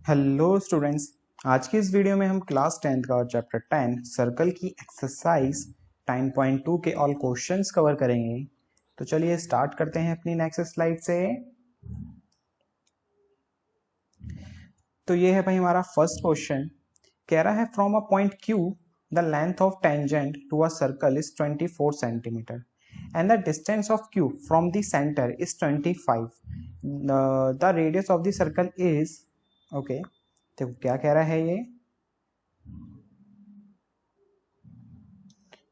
Hello students. आज की इस वीडियो में हम क्लास 10th का और चैप्टर 10 सर्कल की एक्सरसाइज 10.2 के ऑल क्वेश्चंस कवर करेंगे। तो चलिए स्टार्ट करते हैं अपनी नेक्स्ट स्लाइड से। तो ये है भाई हमारा फर्स्ट क्वेश्चन। कह रहा है from a point Q the length of tangent to a circle is 24 centimetre and the distance of Q from the centre is 25। The radius of the circle is okay. देखो क्या कह रहा है, ये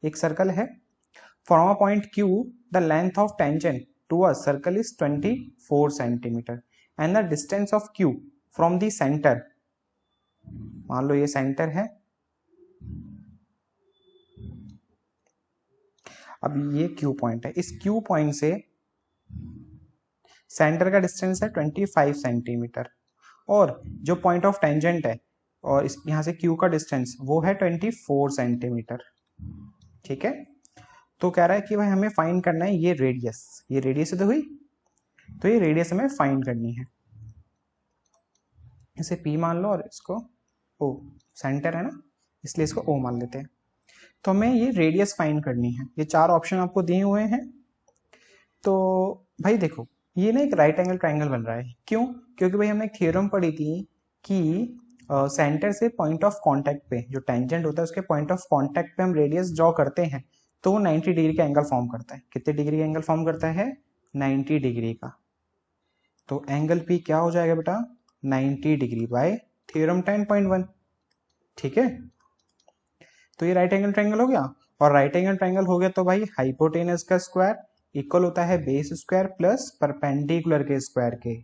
एक सर्कल है। From a point Q the length of tangent to a circle is 24 centimetre and the distance of Q from the centre, मान लो ये सेंटर है। अब ये Q पॉइंट है, इस Q पॉइंट से सेंटर का डिस्टेंस है 25 सेंटीमीटर और जो पॉइंट ऑफ टेंजेंट है और इस यहाँ से Q का डिस्टेंस वो है 24 सेंटीमीटर। ठीक है, तो कह रहा है कि भाई हमें फाइंड करना है ये रेडियस। ये रेडियस तो हुई, तो ये रेडियस हमें फाइंड करनी है। इसे P मान लो और इसको O, सेंटर है ना इसलिए इसको O मान लेते हैं। तो हमें ये रेडियस फाइंड करनी है। ये चार ऑप्शन आपको दिए हुए हैं। तो भाई देखो, ये ना एक राइट एंगल ट्राइंगल बन रहा है। क्यों? क्योंकि भाई हमने एक थ्योरम पढ़ी थी कि सेंटर से पॉइंट ऑफ कांटेक्ट पे जो टेंजेंट होता है उसके पॉइंट ऑफ कांटेक्ट पे हम रेडियस ड्रॉ करते हैं तो वो 90 डिग्री का एंगल फॉर्म करता है। कितने डिग्री का एंगल फॉर्म करता है? 90 डिग्री का। तो एंगल P क्या हो जाएगा बेटा? 90 डिग्री बाय थ्योरम 10.1। ठीक है, तो ये राइट एंगल ट्राइंगल हो गया। और राइट एंगल ट्राइंगल हो गया तो भाई हाइपोटेनस का स्क्वायर इक्वल होता है बेस स्क्वायर प्लस परपेंडिकुलर के स्क्वायर के।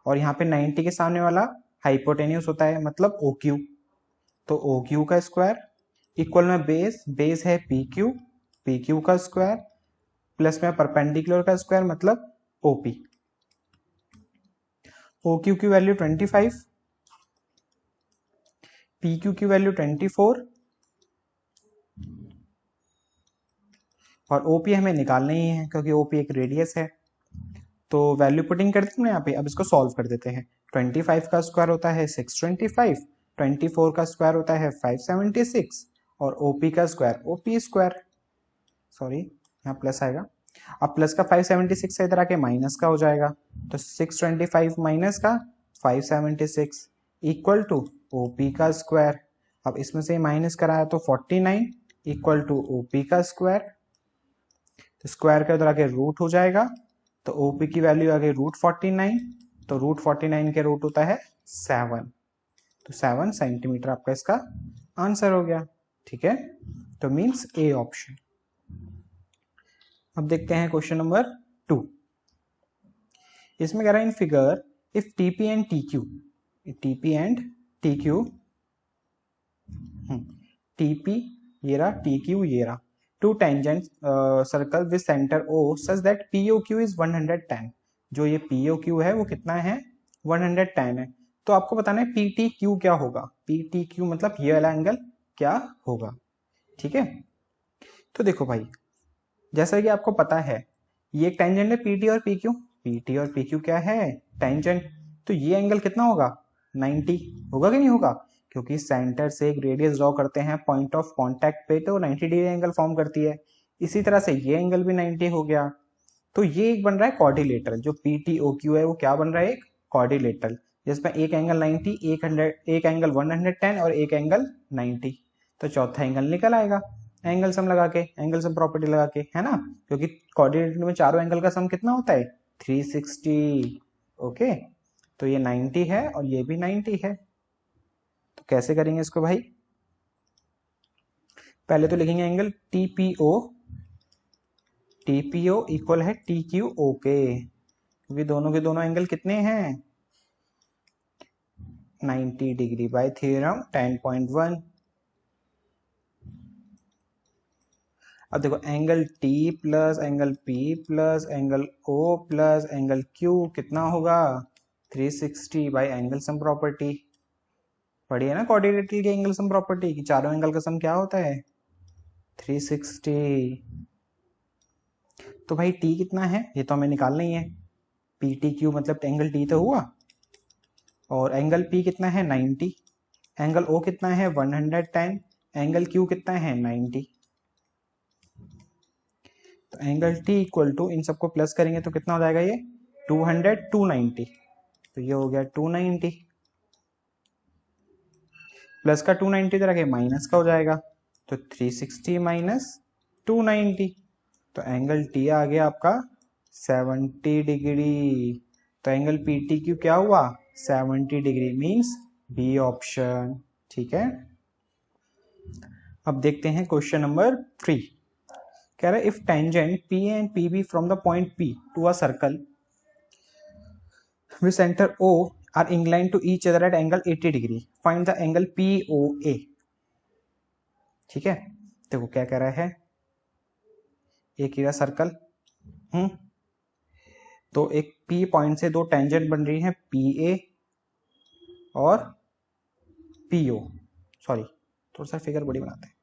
और यहाँ पे 90 के सामने वाला हाइपोटेन्यूस होता है मतलब OQ। तो OQ का स्क्वायर इक्वल में बेस है PQ का स्क्वायर प्लस में परपेंडिकुलर का स्क्वायर मतलब OP। OQ की वैल्यू 25, PQ की वैल्यू 24 और OP हमें निकालना ही है क्योंकि OP एक रेडियस है। तो वैल्यू पुटिंग करते हैं यहाँ पे। अब इसको सॉल्व कर देते हैं। 25 का स्क्वायर होता है 625, 24 का स्क्वायर होता है 576 और OP का स्क्वायर OP स्क्वायर, सॉरी यहाँ प्लस आएगा। अब प्लस का 576 इधर आके माइनस का हो जाएगा। तो 625 माइनस का 576 इक्वल टू OP का स्क्वायर। अब इसमें से माइनस कराया तो 49 इक्वल टू OP का स्क्वायर। तो स्क्वायर का उधर आके रूट हो जाएगा। तो OP की वैल्यू आ गई √49। तो √49 के रूट होता है 7। तो 7 सेंटीमीटर आपका इसका आंसर हो गया। ठीक है, तो मीन्स A ऑप्शन। अब देखते हैं क्वेश्चन नंबर 2। इसमें कह रहा है in figure if TP and TQ, TP and TQ, TP ये रहा, TQ ये रहा, two tangent circle with centre O such that POQ is 110। जो ये POQ है वो कितना है? 110 है। तो आपको बताना है PTQ क्या होगा। PTQ मतलब ये वाला एंगल क्या होगा। ठीक है, तो देखो भाई जैसा कि आपको पता है ये एक टेंजेंट है PT और PQ। PT और PQ क्या है? टेंजेंट। तो ये एंगल कितना होगा? 90 होगा कि नहीं होगा? क्योंकि सेंटर से एक रेडियस ड्रॉ करते हैं पॉइंट ऑफ कांटेक्ट पे तो 90 डिग्री एंगल फॉर्म करती है। इसी तरह से ये एंगल भी 90 हो गया। तो ये एक बन रहा है क्वाड्रिलेटरल। जो PTOQ है वो क्या बन रहा है? एक क्वाड्रिलेटरल जिसमें एक एंगल 90, एक एंगल 110 और एक एंगल 90। तो चौथा एंगल निकल आएगा एंगल सम लगा के, एंगल सम प्रॉपर्टी लगा के, है ना। क्योंकि क्वाड्रिलेटरल में चारों एंगल का सम कितना होता है? 360। ओके, तो ये 90 है और ये भी 90 है। तो कैसे करेंगे इसको भाई? पहले तो लिखेंगे एंगल TPO। TPO इक्वल है TQO के, क्योंकि दोनों के दोनों एंगल कितने हैं? 90 डिग्री बाय थ्योरम 10.1। अब देखो angle T plus angle P plus angle O plus angle Q कितना होगा? 360 बाय एंगल सम प्रॉपर्टी। पढ़ी है ना क्वाड्रिलेटरल की एंगल सम प्रॉपर्टी की चारों एंगल का सम क्या होता है? 360। तो भाई T कितना है ये तो हमें निकालना ही है। PTQ मतलब एंगल T तो हुआ। और एंगल P कितना है 90, एंगल O कितना है 110, एंगल Q कितना है 90। तो एंगल T इक्वल टू इन सबको प्लस करेंगे तो कितना हो जाएगा ये 200 290। तो ये हो गया 290 प्लस का 290 तरह के माइनस का हो जाएगा तो 360 माइनस 290। तो एंगल T आ गया आपका 70 डिग्री। तो एंगल PTQ क्या हुआ 70 डिग्री मीन्स बी ऑप्शन। ठीक है, अब देखते हैं क्वेश्चन नंबर 3। कह रहा है if tangent P and PB from the point P to a circle with center O are inclined to each other at angle 80 degree, find the angle POA। ठीक है, देखो क्या कह रहा है, एक ये सर्कल तो एक P पॉइंट से दो टेंजेंट बन रही है PA और PO। सॉरी थोड़ा सा फिगर बड़ी बनाते हैं।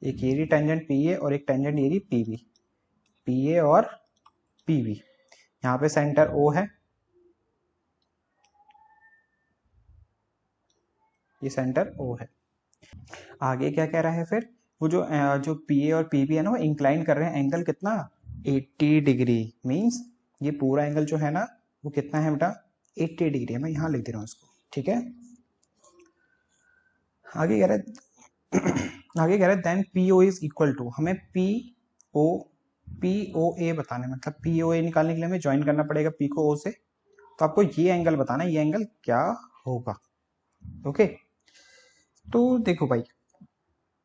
एक ये टेंजेंट PA और एक टेंजेंट ये PB, PA और PB। यहाँ पे सेंटर O है, ये सेंटर O है। आगे क्या कह रहा है फिर, वो जो PA और PB है ना वो इंक्लाइन कर रहे हैं एंगल कितना 80 डिग्री। मींस ये पूरा एंगल जो है ना वो कितना है बेटा 80 डिग्री है। मैं यहाँ लिख दे रहा हूँ इसको। ठीक है, आगे कह रहा है आगे कह रहा है then PO is equal to, हमें POA बताना है, मतलब POA निकालने के लिए हमें ज्वाइन करना पड़ेगा P को O से। तो आपको ये एंगल बताना है, ये एंगल क्या होगा। ओके, तो देखो भाई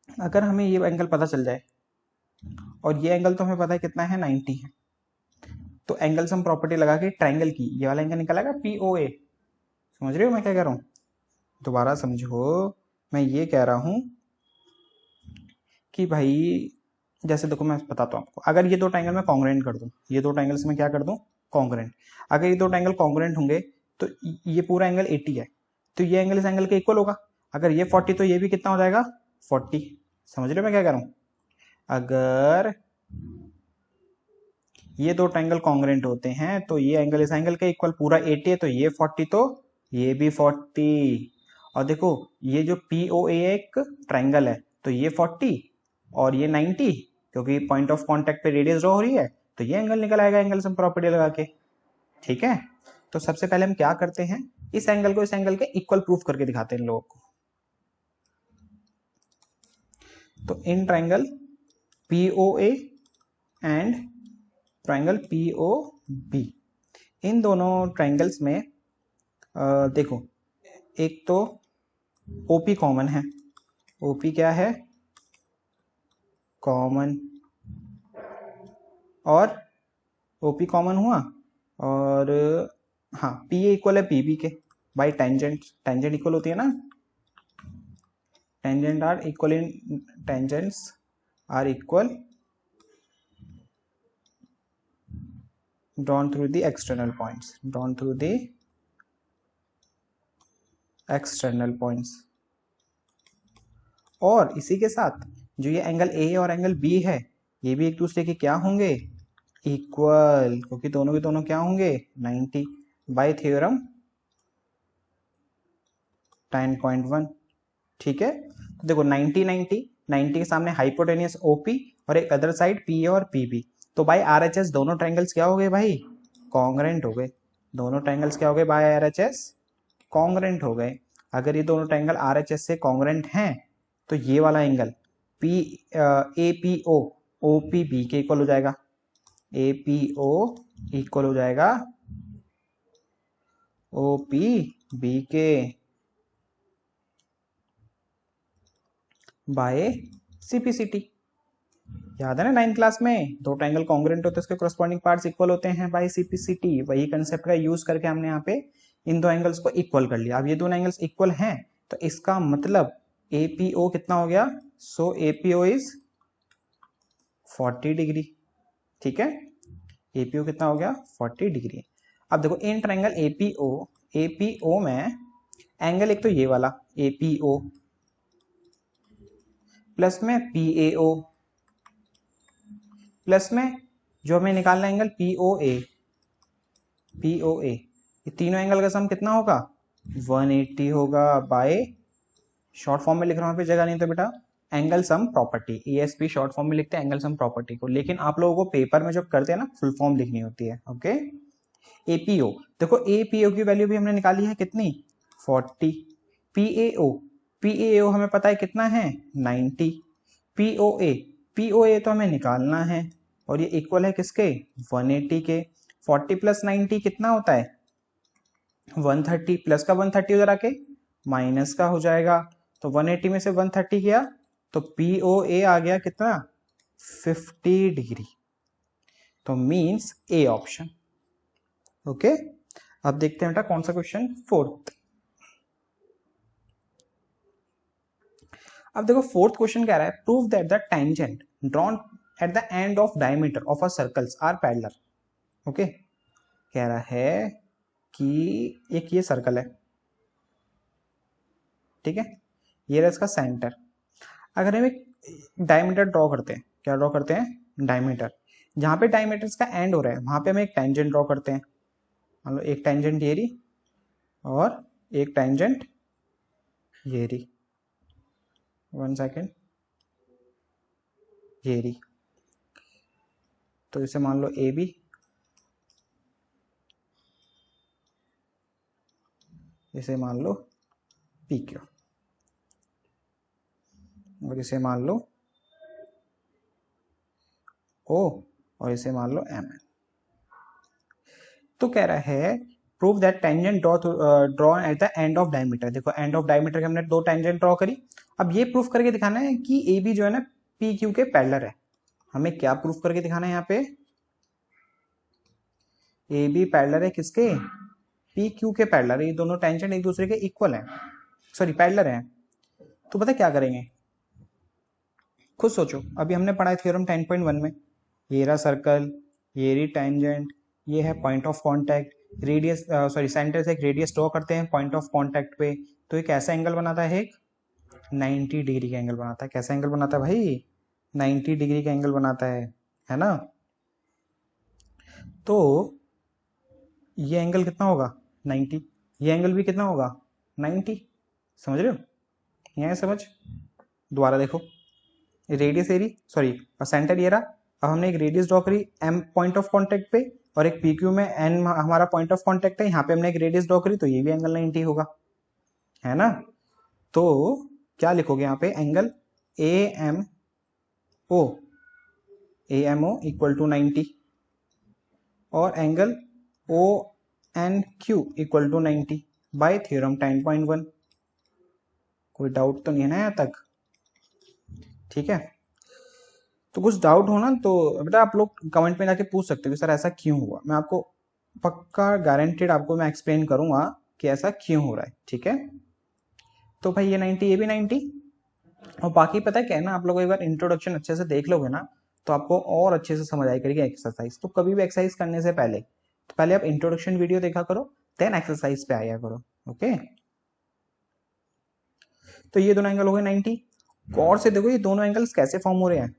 अगर हमें ये एंगल पता चल जाए और ये एंगल तो हमें पता है कितना है 90 है, तो एंगल सम प्रॉपर्टी लगा के ट्रायंगल की ये वाला एंगल निकालेगा POA। समझ रहे हो मैं क्या कह रहा हूँ, दोबारा समझो। मैं ये कह रहा हूँ कि भाई जैसे देखो मैं बताता हूँ आपको, अगर ये दो ट्रायंगल मैं कॉन्ग्रुएंट कर दूं, ये दो ट्रायंगल से मैं क्या कर दूं कॉन्ग्रुएंट। अगर ये दो ट्रायंगल कॉन्ग्रुएंट होंगे तो ये पूरा एंगल 80 है, तो ये एंगल इस एंगल के इक्वल होगा। अगर ये 40 तो ये भी कितना हो जाएगा 40। समझ रहे हो मैं क्या कह रहा हूँ, अगर ये दो ट्रायंगल कॉन्ग्रुएंट होते हैं तो ये एंगल इस एंगल के इक्वल, पूरा 80 है तो ये 40 तो ये भी 40। और देखो ये जो POA एक ट्रायंगल है तो ये 40 और ये 90, क्योंकि पॉइंट ऑफ कांटेक्ट पे रेडियस ड्रॉ हो रही है तो ये एंगल निकल आएगा एंगल सम प्रॉपर्टी लगा के। ठीक है, तो सबसे पहले हम क्या करते हैं, इस एंगल को इस एंगल के इक्वल प्रूफ करके दिखाते हैं इन लोगों को। तो in triangle POA and triangle POB, इन दोनों ट्रायंगल्स में देखो एक तो OP कॉमन है, OP क्या है कॉमन, और OP कॉमन हुआ और हाँ PA इक्वल है PB के बाई टेंजेंट, टेंजेंट इक्वल होती है ना, टेंजेंट आर इक्वल इन tangents are equal drawn through the external points, drawn through the external points। और इसी के साथ जो ये एंगल A और एंगल B है ये भी एक दूसरे के क्या होंगे इक्वल, क्योंकि दोनों के दोनों क्या होंगे 90 बाय थ्योरम 10.1। ठीक है, तो देखो 90 90 90 के सामने हाइपोटेनियस OP और एक अदर साइड PA और PB, तो बाय RHS दोनों ट्रायंगल्स क्या हो गए भाई कॉन्ग्रुएंट हो गए। दोनों ट्रायंगल्स क्या हो गए बाय RHS कॉन्ग्रुएंट हो गए। अगर ये दोनों ट्रायंगल RHS से कॉन्ग्रुएंट हैं तो ये वाला एंगल APO OPB के इक्वल हो जाएगा, APO इक्वल हो जाएगा OPB के बाय CPCT। याद है ना 9th क्लास में दो ट्रायंगल कॉन्ग्रुएंट होते हैं उसके कोरस्पॉन्डिंग पार्ट्स इक्वल होते हैं बाय CPCT। वही कंसेप्ट का यूज करके हमने यहाँ पे इन दो एंगल्स को इक्वल कर लिया। अब ये दोनों एंगल्स इक्वल हैं तो इसका मतलब APO कितना हो गया, सो APO इज 40 डिग्री। ठीक है, APO कितना हो गया 40 डिग्री। अब देखो इन ट्रायंगल APO में एंगल एक तो ये वाला APO प्लस में PAO प्लस में जो हमें निकालना है एंगल पीओए, ये तीनों एंगल का सम कितना होगा 180 होगा बाय, शॉर्ट फॉर्म में लिख रहा हूँ, पे जगह नहीं तो बेटा angle sum property, ESP short form में लिखते हैं एंगल सम प्रॉपर्टी को, लेकिन आप लोगों को पेपर में जब करते हैं ना फुल फॉर्म लिखनी होती है। ओके, एपीओ, देखो एपीओ की वैल्यू भी हमने निकाली है कितनी 40, पीएओ हमें पता है कितना है 90, पीओए तो हमें निकालना है और ये इक्वल है किसके 180 के, 40 प्लस 90 कितना होता है 130, प्लस का 130 उधर आके माइनस का हो जाएगा, तो 180 में से 130 गया तो पीओए आ गया कितना 50 डिग्री, तो मींस ए ऑप्शन। ओके, अब देखते हैं बेटा कौन सा क्वेश्चन, फोर्थ। अब देखो फोर्थ क्वेश्चन कह रहा है prove that the tangent drawn at the end of diameter of a circles are parallel. Okay, कह रहा है कि एक ये सर्कल है, ठीक है, ये रहा इसका सेंटर, अगर हम एक डायमीटर ड्रॉ करते हैं, क्या ड्रॉ करते हैं डायमीटर, जहां पे डायमीटर्स का एंड हो रहा है वहां पे हम एक टेंजेंट ड्रॉ करते हैं, मान लो एक टेंजेंट ये रही और एक टेंजेंट ये रही, 1 सेकेंड, ये रही, तो इसे मान लो ए बी, इसे मान लो पी क्यू, और इसे मान लो ओ, और इसे मान लो एम एन। तो कह रहा है prove that tangent drawn at the end of diameter, देखो एंड ऑफ डायमीटर के हमने दो टेंजेंट ड्रॉ करी, अब ये प्रूफ करके दिखाना है कि ए बी जो है ना पी क्यू के पैरेलल है। हमें क्या प्रूफ करके दिखाना है यहाँ पे, ए बी पैरेलल है किसके पी क्यू के पैरेलल है, ये दोनों टेंजेंट एक दूसरे के इक्वल है, सॉरी पैरेलल है। तो पता क्या करेंगे, खुद सोचो, अभी हमने पढ़ा है थ्योरम 10.1 में, ये रहा सर्कल, ये रही टेंजेंट, ये है point of contact, radius sorry centre से एक रेडियस ड्रॉ करते हैं पॉइंट ऑफ कांटेक्ट पे, तो एक ऐसा एंगल बनाता है, एक 90 डिग्री का एंगल बनाता है। कैसा एंगल बनाता है भाई 90 डिग्री का एंगल बनाता है ना। तो ये एंगल कितना होगा 90, ये एंगल भी कितना होगा 90, समझ रहे हो, यहाँ समझ, दोबारा देखो, रेडियस एरी सॉरी सेंटर ये रहा, अब हमने एक रेडियस ड्रॉ करी एम पॉइंट ऑफ कांटेक्ट पे, और एक पी क्यू में एन हमारा पॉइंट ऑफ कांटेक्ट है, यहाँ पे हमने एक रेडियस ड्रॉ करी, तो ये भी एंगल 90 होगा, है ना। तो क्या लिखोगे यहाँ पे, angle A M O equal to 90 और angle O N Q equal to 90 by theorem 10.1। कोई डाउट तो नहीं है ना यहाँ तक, ठीक है। तो कुछ डाउट हो ना तो बेटा आप लोग कमेंट में जाके पूछ सकते हो सर ऐसा क्यों हुआ, मैं आपको पक्का गारंटेड आपको मैं एक्सप्लेन करूंगा कि ऐसा क्यों हो रहा है, ठीक है। तो भाई ये 90, ये भी 90, और बाकी पता है क्या है ना, आप लोग एक बार इंट्रोडक्शन अच्छे से देख लोगे ना तो आपको और अच्छे से समझ आई करेगी एक्सरसाइज। तो कभी भी एक्सरसाइज करने से पहले तो पहले आप इंट्रोडक्शन वीडियो देखा करो, देन एक्सरसाइज पे आया करो। ओके, तो ये दोनों एंगल हो गए 90, गौर से देखो ये दोनों एंगल्स कैसे फॉर्म हो रहे हैं,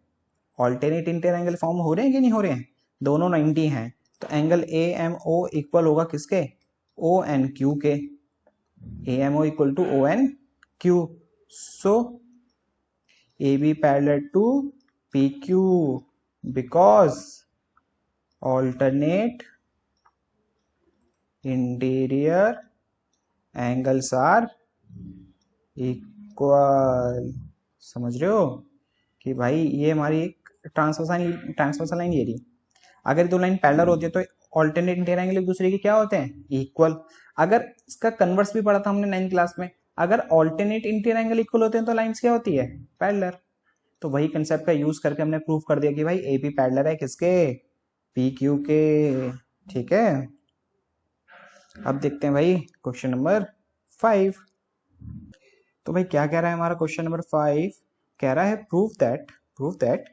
ऑल्टरनेट इंटर एंगल फॉर्म हो रहे हैं कि नहीं हो रहे हैं, दोनों 90 हैं, तो angle A M O equal होगा किसके ओ एन क्यू के, A M O equal to O N Q, so A B parallel to P Q because alternate interior angles are equal. समझ रहे हो कि भाई ये हमारी एक ट्रांसवर्सल लाइन ये रही, अगर दो लाइन पैरेलल होती है तो ऑल्टरनेट इंटीरियर एंगल एक दूसरे के क्या होते हैं इक्वल। अगर इसका कन्वर्स भी पढ़ा था हमने 9th क्लास में, अगर ऑल्टरनेट इंटीरियर एंगल इक्वल होते हैं तो लाइंस क्या होती है पैरेलल। तो वही कंसेप्ट का यूज करके हमने प्रूव कर दिया कि भाई ए बी पैरेलल है किसके पी क्यू के, ठीक है। अब देखते हैं भाई क्वेश्चन नंबर 5। तो भाई क्या कह रहा है हमारा क्वेश्चन नंबर 5, कह रहा है prove that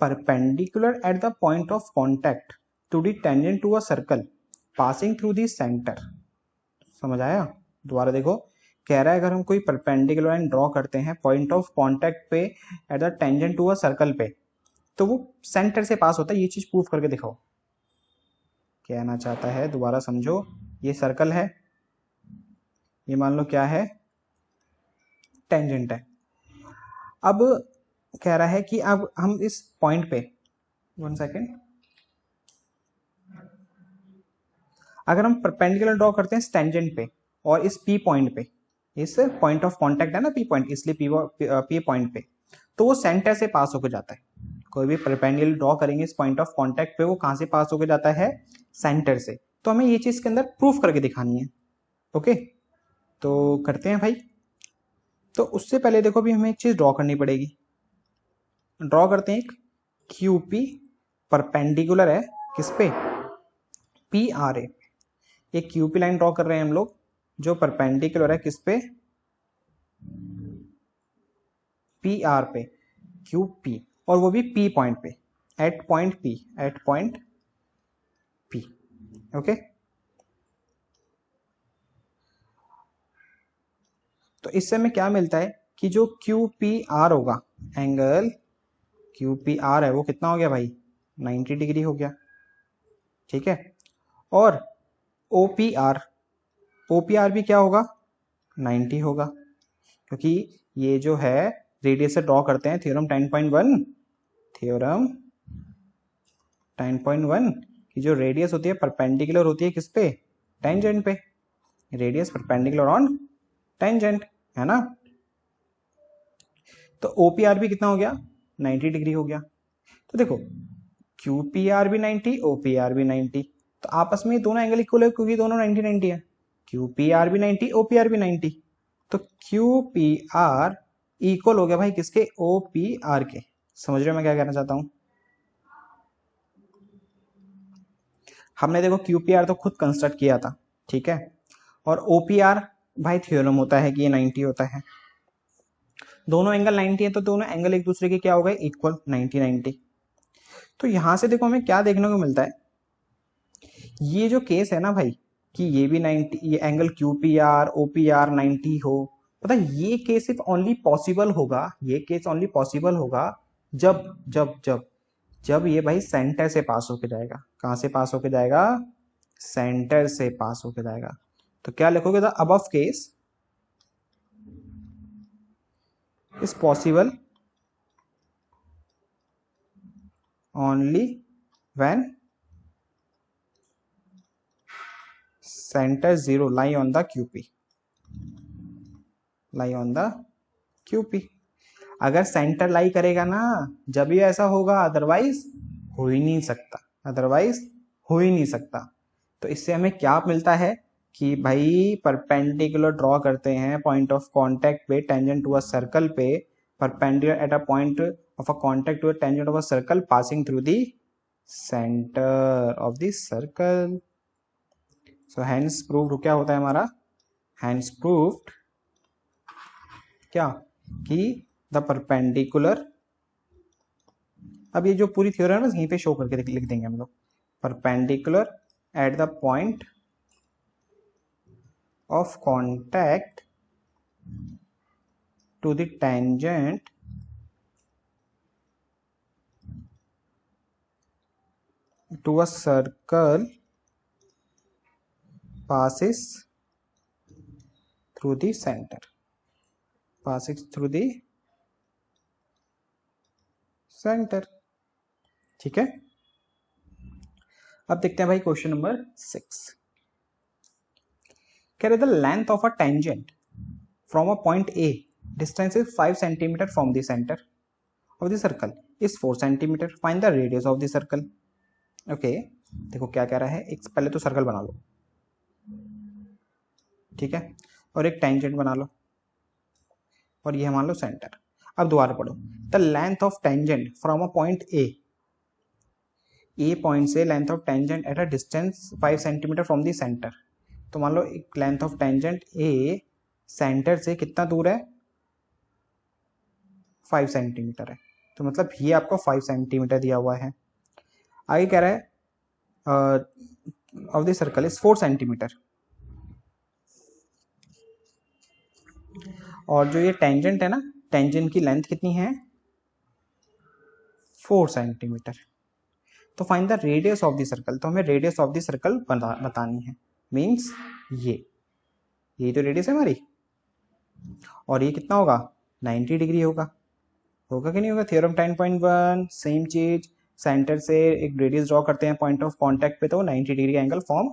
perpendicular at the point of contact to the tangent to a circle passing through the centre. समझ आया, दोबारा देखो, कह रहा है अगर हम कोई परपेंडिकुलर लाइन ड्रॉ करते हैं पॉइंट ऑफ कांटेक्ट पे at the tangent to a circle पे, तो वो सेंटर से पास होता है। ये चीज प्रूफ करके दिखाओ। कहना चाहता है, दोबारा समझो, ये सर्कल है, ये मान लो क्या है, टेंजेंट है। अब कह रहा है कि अब हम इस पॉइंट पे, 1 सेकेंड, अगर हम परपेंडिकुलर ड्रॉ करते हैं टेंजेंट पे और इस पी पॉइंट पे, इस पॉइंट ऑफ कांटेक्ट है ना पी पॉइंट, इसलिए पी पॉइंट पे, तो वो सेंटर से पास होकर जाता है। कोई भी परपेंडिकुलर ड्रॉ करेंगे इस पॉइंट ऑफ कांटेक्ट पे, वो कहां से पास होकर जाता है, सेंटर से। तो हमें ये चीज के अंदर प्रूफ करके दिखानी है। ओके, तो करते हैं भाई। तो उससे पहले देखो अभी हमें एक चीज ड्रॉ करनी पड़ेगी। ड्रॉ करते हैं एक QP परपेंडिकुलर है किस पे, PRA। एक QP लाइन ड्रॉ कर रहे हैं हम लोग जो परपेंडिकुलर है किस पे, PR पे, QP, और वो भी P पॉइंट पे, at point P, at point P। Okay, तो इससे हमें क्या मिलता है कि जो QPR होगा, एंगल QPR है वो कितना हो गया भाई, 90 डिग्री हो गया। ठीक है, और OPR, OPR भी क्या होगा, 90 होगा, क्योंकि ये जो है रेडियस से ड्रॉ करते हैं थ्योरम 10.1, थ्योरम 10.1 की जो रेडियस होती है परपेंडिकुलर होती है किस पे, टेंजेंट पे। रेडियस परपेंडिकुलर ऑन टेंजेंट, है ना। तो OPR भी कितना हो गया, 90 डिग्री हो गया। तो देखो QPR भी 90, OPR भी 90, तो आपस में दोनों एंगल इक्वल है क्योंकि दोनों 90 90 है। QPR भी 90, OPR भी 90, तो QPR इक्वल हो गया भाई किसके, OPR के। समझ रहे हो मैं क्या कहना चाहता हूं। हमने देखो QPR तो खुद कंस्ट्रक्ट किया था, ठीक है, और OPR भाई थ्योरम होता है कि ये 90 होता है। दोनों एंगल 90 है तो दोनों एंगल एक दूसरे के क्या हो गए, इक्वल, 90 90। तो यहां से देखो हमें क्या देखने को मिलता है, ये जो केस है ना भाई, कि ये भी 90, ये एंगल QPR OPR 90 हो, पता है ये केस सिर्फ ओनली पॉसिबल होगा, ये केस ओनली पॉसिबल होगा जब जब जब जब ये भाई सेंटर से पास होके जाएगा। कहां से पास होके जाएगा, सेंटर से पास होके जाएगा। तो क्या लिखोगे, the above case is possible only when center 0 lie on the QP, lie on the QP। अगर सेंटर लाई करेगा ना जब ही ऐसा होगा, अदरवाइज हो ही नहीं सकता, अदरवाइज हो ही नहीं सकता। तो इससे हमें क्या मिलता है कि भाई परपेंडिकुलर ड्रॉ करते हैं पॉइंट ऑफ कांटेक्ट पे, टेंजेंट टू अ सर्कल पे, perpendicular at a point of a contact to a tangent of a circle passing through the centre of the circle. So hence proved क्या होता है हमारा, hence proved क्या, कि the perpendicular, अब ये जो पूरी थ्योरम है ना यहीं पे शो करके लिख देंगे हम लोग, perpendicular at the point of contact to the tangent to a circle passes through the center, passes through the center। ठीक है, अब देखते हैं भाई क्वेश्चन नंबर 6। कह रहे the length of a tangent from a point A, distance is 5 centimetre from the centre of the circle is 4 centimetre, find the radius of the circle. Okay, देखो क्या कह रहा है, एक पहले तो सर्कल बना लो, ठीक है, और एक टेंजेंट बना लो, और ये मान लो सेंटर। अब दोबारा पढ़ो, the length of tangent from a point A point से length of tangent at a distance 5 centimetre from the centre. तो मान लो एक length of tangent A centre से कितना दूर है, 5 सेंटीमीटर है, तो मतलब ये आपको 5 सेंटीमीटर दिया हुआ है। आगे कह रहा है of the circle is 4 centimetre, और जो ये टेंजेंट है ना, टेंजेंट की लेंथ कितनी है, 4 सेंटीमीटर। तो find the radius of the circle, तो हमें रेडियस ऑफ द सर्कल बतानी है। मीन्स ये तो रेडियस है हमारी, और ये कितना होगा 90 डिग्री होगा कि नहीं होगा। थ्योरम 10.1 सेम चीज, सेंटर से एक रेडियस ड्रॉ करते हैं पॉइंट ऑफ कांटेक्ट पे, तो 90 डिग्री एंगल फॉर्म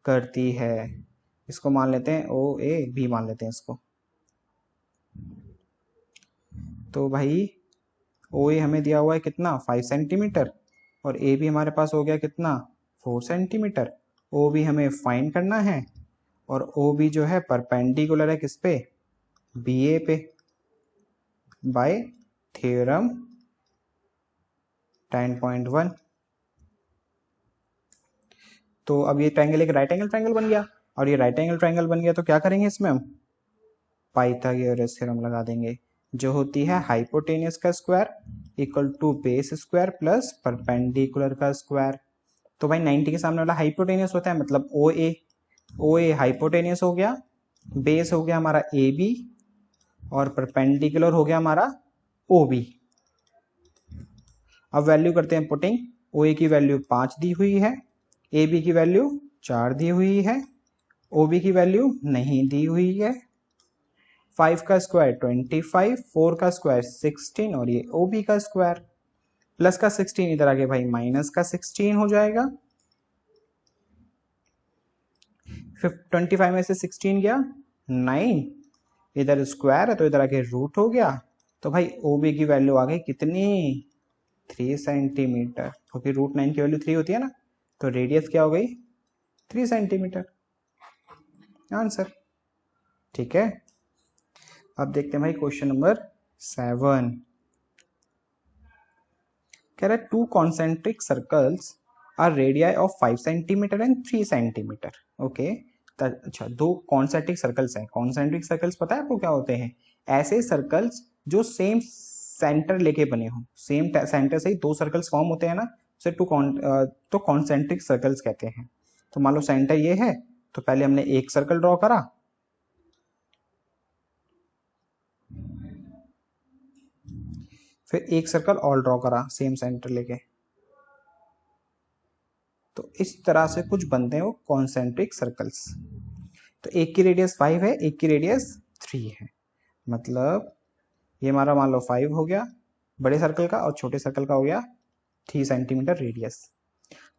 करती है। इसको मान लेते हैं ओ ए बी मान लेते हैं इसको। तो भाई ओ ए हमें दिया हुआ है कितना 5 सेंटीमीटर, और ए बी हमारे पास हो गया कितना 4 सेंटीमीटर। ओ बी हमें फाइंड करना है, और ओ बी जो है परपेंडिकुलर है किस पे, बी ए पे, बाय थ्योरम 10.1। तो अब ये ट्रायंगल एक राइट एंगल ट्रायंगल बन गया, और ये राइट एंगल ट्रायंगल बन गया, तो क्या करेंगे इसमें हम पाइथागोरस थ्योरम लगा देंगे, जो होती है हाइपोटेनियस का square equal to base square plus perpendicular का स्क्वायर। तो भाई 90 के सामने वाला हाइपोटेनियस होता है, मतलब ओ ए हाइपोटेनियस हो गया, बेस हो गया हमारा ए बी, और परपेंडिकुलर हो गया हमारा ओ बी। अब वैल्यू करते हैं पुटिंग। ओ ए की वैल्यू 5 दी हुई है, ए बी की वैल्यू 4 दी हुई है, ओ बी की वैल्यू नहीं दी हुई है। 5 का स्क्वायर 25, 4 का स्क्वायर 16, और ये ओ बी का स्क्वायर प्लस का 16 इधर आगे भाई माइनस का 16 हो जाएगा। 25 में से 16 गया 9, इधर स्क्वायर है तो इधर आगे रूट हो गया। तो भाई ओ बी की वैल्यू आ गई कितनी 3 सेंटीमीटर, क्योंकि रूट 9 की वैल्यू 3 होती है ना, तो रेडियस क्या हो गई 3 सेंटीमीटर, आंसर। ठीक है, अब देखते हैं भाई क्वेश्चन नंबर 7। कह रहा है 2 concentric circles are radii of 5 centimetre and 3 centimetre. Okay, अच्छा 2 कॉन्सेंट्रिक सर्कल्स हैं। कॉन्सेंट्रिक सर्कल्स पता है आपको क्या होते हैं, ऐसे सर्कल्स जो सेम सेंटर लेके बने हो, सेम सेंटर से ही 2 सर्कल्स फॉर्म होते हैं ना, उसे तो कॉन्सेंट्रिक सर्कल्स कहते हैं। तो मान लो सेंटर ये है, तो पहले हमने एक सर्कल ड्रॉ करा, फिर एक सर्कल और ड्रॉ करा सेम सेंटर लेके, तो इस तरह से कुछ बनते हैं वो कॉन्सेंट्रिक सर्कल्स। तो एक की रेडियस 5 है, एक की रेडियस 3 है, मतलब ये हमारा मान लो 5 हो गया बड़े सर्कल का, और छोटे सर्कल का हो गया 3 सेंटीमीटर रेडियस।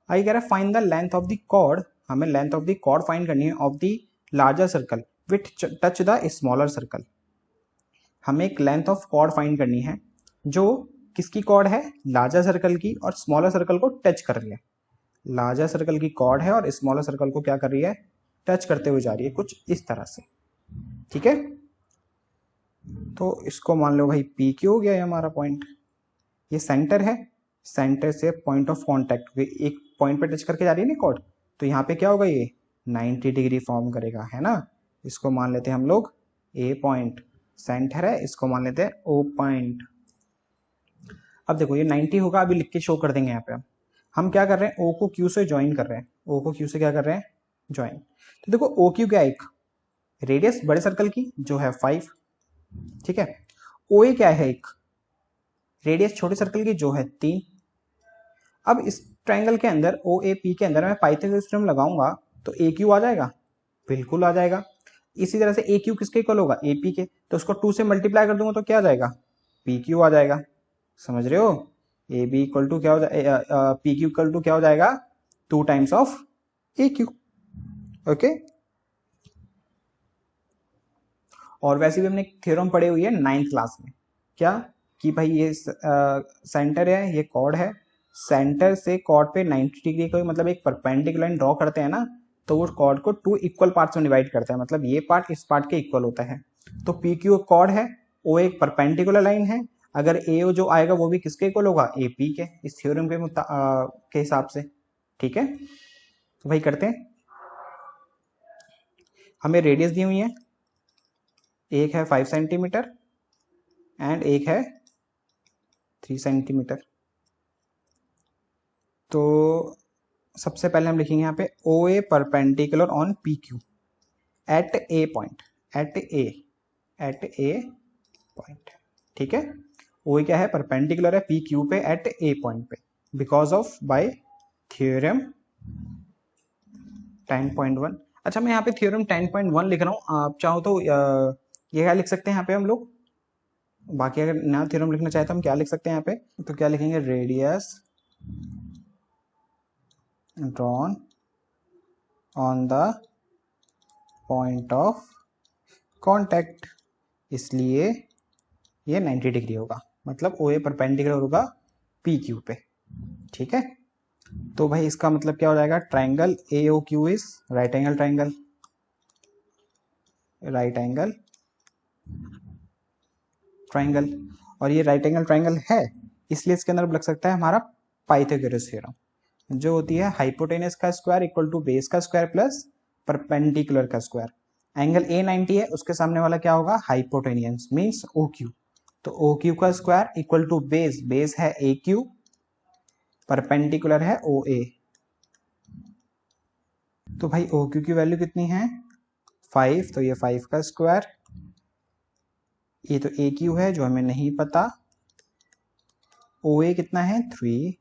आगे कह रहा है find the length of the chord, हमें length of the chord find करनी है of the larger circle which touch the smaller circle. हमें एक लेंथ ऑफ कॉर्ड फाइंड करनी है जो किसकी कॉर्ड है, लार्जर सर्कल की, और स्मॉलर सर्कल को टच कर रही है। लार्जर सर्कल की कॉर्ड है और स्मॉलर सर्कल को क्या कर रही है, टच करते हुए जा रही है, कुछ इस तरह से। ठीक है, तो इसको मान लो भाई पी क्यू हो गया है हमारा पॉइंट, ये सेंटर है, सेंटर से पॉइंट ऑफ कांटेक्ट एक पॉइंट पे टच करके जा रही है ना कॉर्ड, तो यहाँ पे क्या होगा ये 90 डिग्री फॉर्म करेगा, है ना। इसको मान लेते हैं हम लोग ए पॉइंट, सेंटर है, इसको मान लेते हैं ओ पॉइंट। अब देखो ये 90 होगा, अभी लिख के शो कर देंगे यहाँ पे। हम क्या कर रहे हैं, ओ को क्यू से ज्वाइन कर रहे हैं, ओ को क्यू से क्या कर रहे हैं ज्वाइन। तो देखो ओ क्यू क्या, एक रेडियस बड़े सर्कल की जो है 5, ठीक है। ओ ए क्या है, एक रेडियस छोटे सर्कल की जो है 3। अब इस ट्रायंगल के अंदर ओ ए पी के अंदर मैं पाइथागोरस थ्योरम लगाऊंगा तो ए क्यू आ जाएगा, बिल्कुल आ जाएगा। इसी तरह से ए क्यू किसके इक्वल होगा, ए पी के, तो उसको 2 से मल्टीप्लाई कर दूंगा तो क्या आ जाएगा, पी क्यू आ जाएगा। समझ रहे हो, ए बी इक्वल टू क्या हो जाएगा, पी क्यू इक्वल टू क्या हो जाएगा 2 times of A Q. Okay, और वैसे भी हमने थ्योरम पढ़े हुई है 9th क्लास में, क्या कि भाई ये सेंटर है, ये कॉर्ड है, सेंटर से कॉर्ड पे 90 डिग्री का मतलब एक परपेंडिकुलर लाइन ड्रॉ करते हैं ना, तो वो कॉर्ड को 2 इक्वल पार्ट्स में डिवाइड करता है, मतलब ये पार्ट इस पार्ट के इक्वल होता है। तो पी क्यू कॉर्ड है, ओ एक परपेंडिकुलर लाइन है, अगर ए जो आएगा वो भी किसके इक्वल होगा, ए पी के, इस थ्योरम के हिसाब से। ठीक है, तो भाई करते हैं। हमें रेडियस दी हुई है, एक है 5 सेंटीमीटर एंड एक है 3 सेंटीमीटर। तो सबसे पहले हम लिखेंगे यहाँ पे O A perpendicular on P Q at a point, at a point. ठीक है, ओ ए क्या है, परपेंडिकुलर है पी क्यू पे एट ए पॉइंट पे, बिकॉज ऑफ बाय थ्योरम 10.1। अच्छा मैं यहाँ पे थ्योरम 10.1 लिख रहा हूँ, आप चाहो तो ये क्या लिख सकते हैं यहाँ पे हम लोग, बाकी अगर नया थ्योरम लिखना चाहे तो हम क्या लिख सकते हैं यहाँ पे, तो क्या लिखेंगे, radius drawn on the point of contact, इसलिए ये 90 डिग्री होगा, मतलब ओ ए परपेंडिकुलर होगा पी क्यू पे। ठीक है, तो भाई इसका मतलब क्या हो जाएगा, triangle A O Q is right angle triangle, right angle triangle, और ये राइट एंगल ट्राइंगल है इसलिए इसके अंदर लग सकता है हमारा पाइथागोरस थ्योरम, जो होती है हाइपोटेनस का स्क्वायर इक्वल टू बेस का स्क्वायर प्लस परपेंडिकुलर का स्क्वायर। एंगल ए 90 है, उसके सामने वाला क्या होगा, हाइपोटेनियस मीन्स ओ क्यू, तो ओ क्यू का square equal to base, base है ए क्यू, परपेंडिकुलर है ओ ए, तो भाई ओ क्यू की वैल्यू कितनी है 5, तो ये 5 का स्क्वायर, ये तो ए क्यू है जो हमें नहीं पता, ओ ए कितना है 3,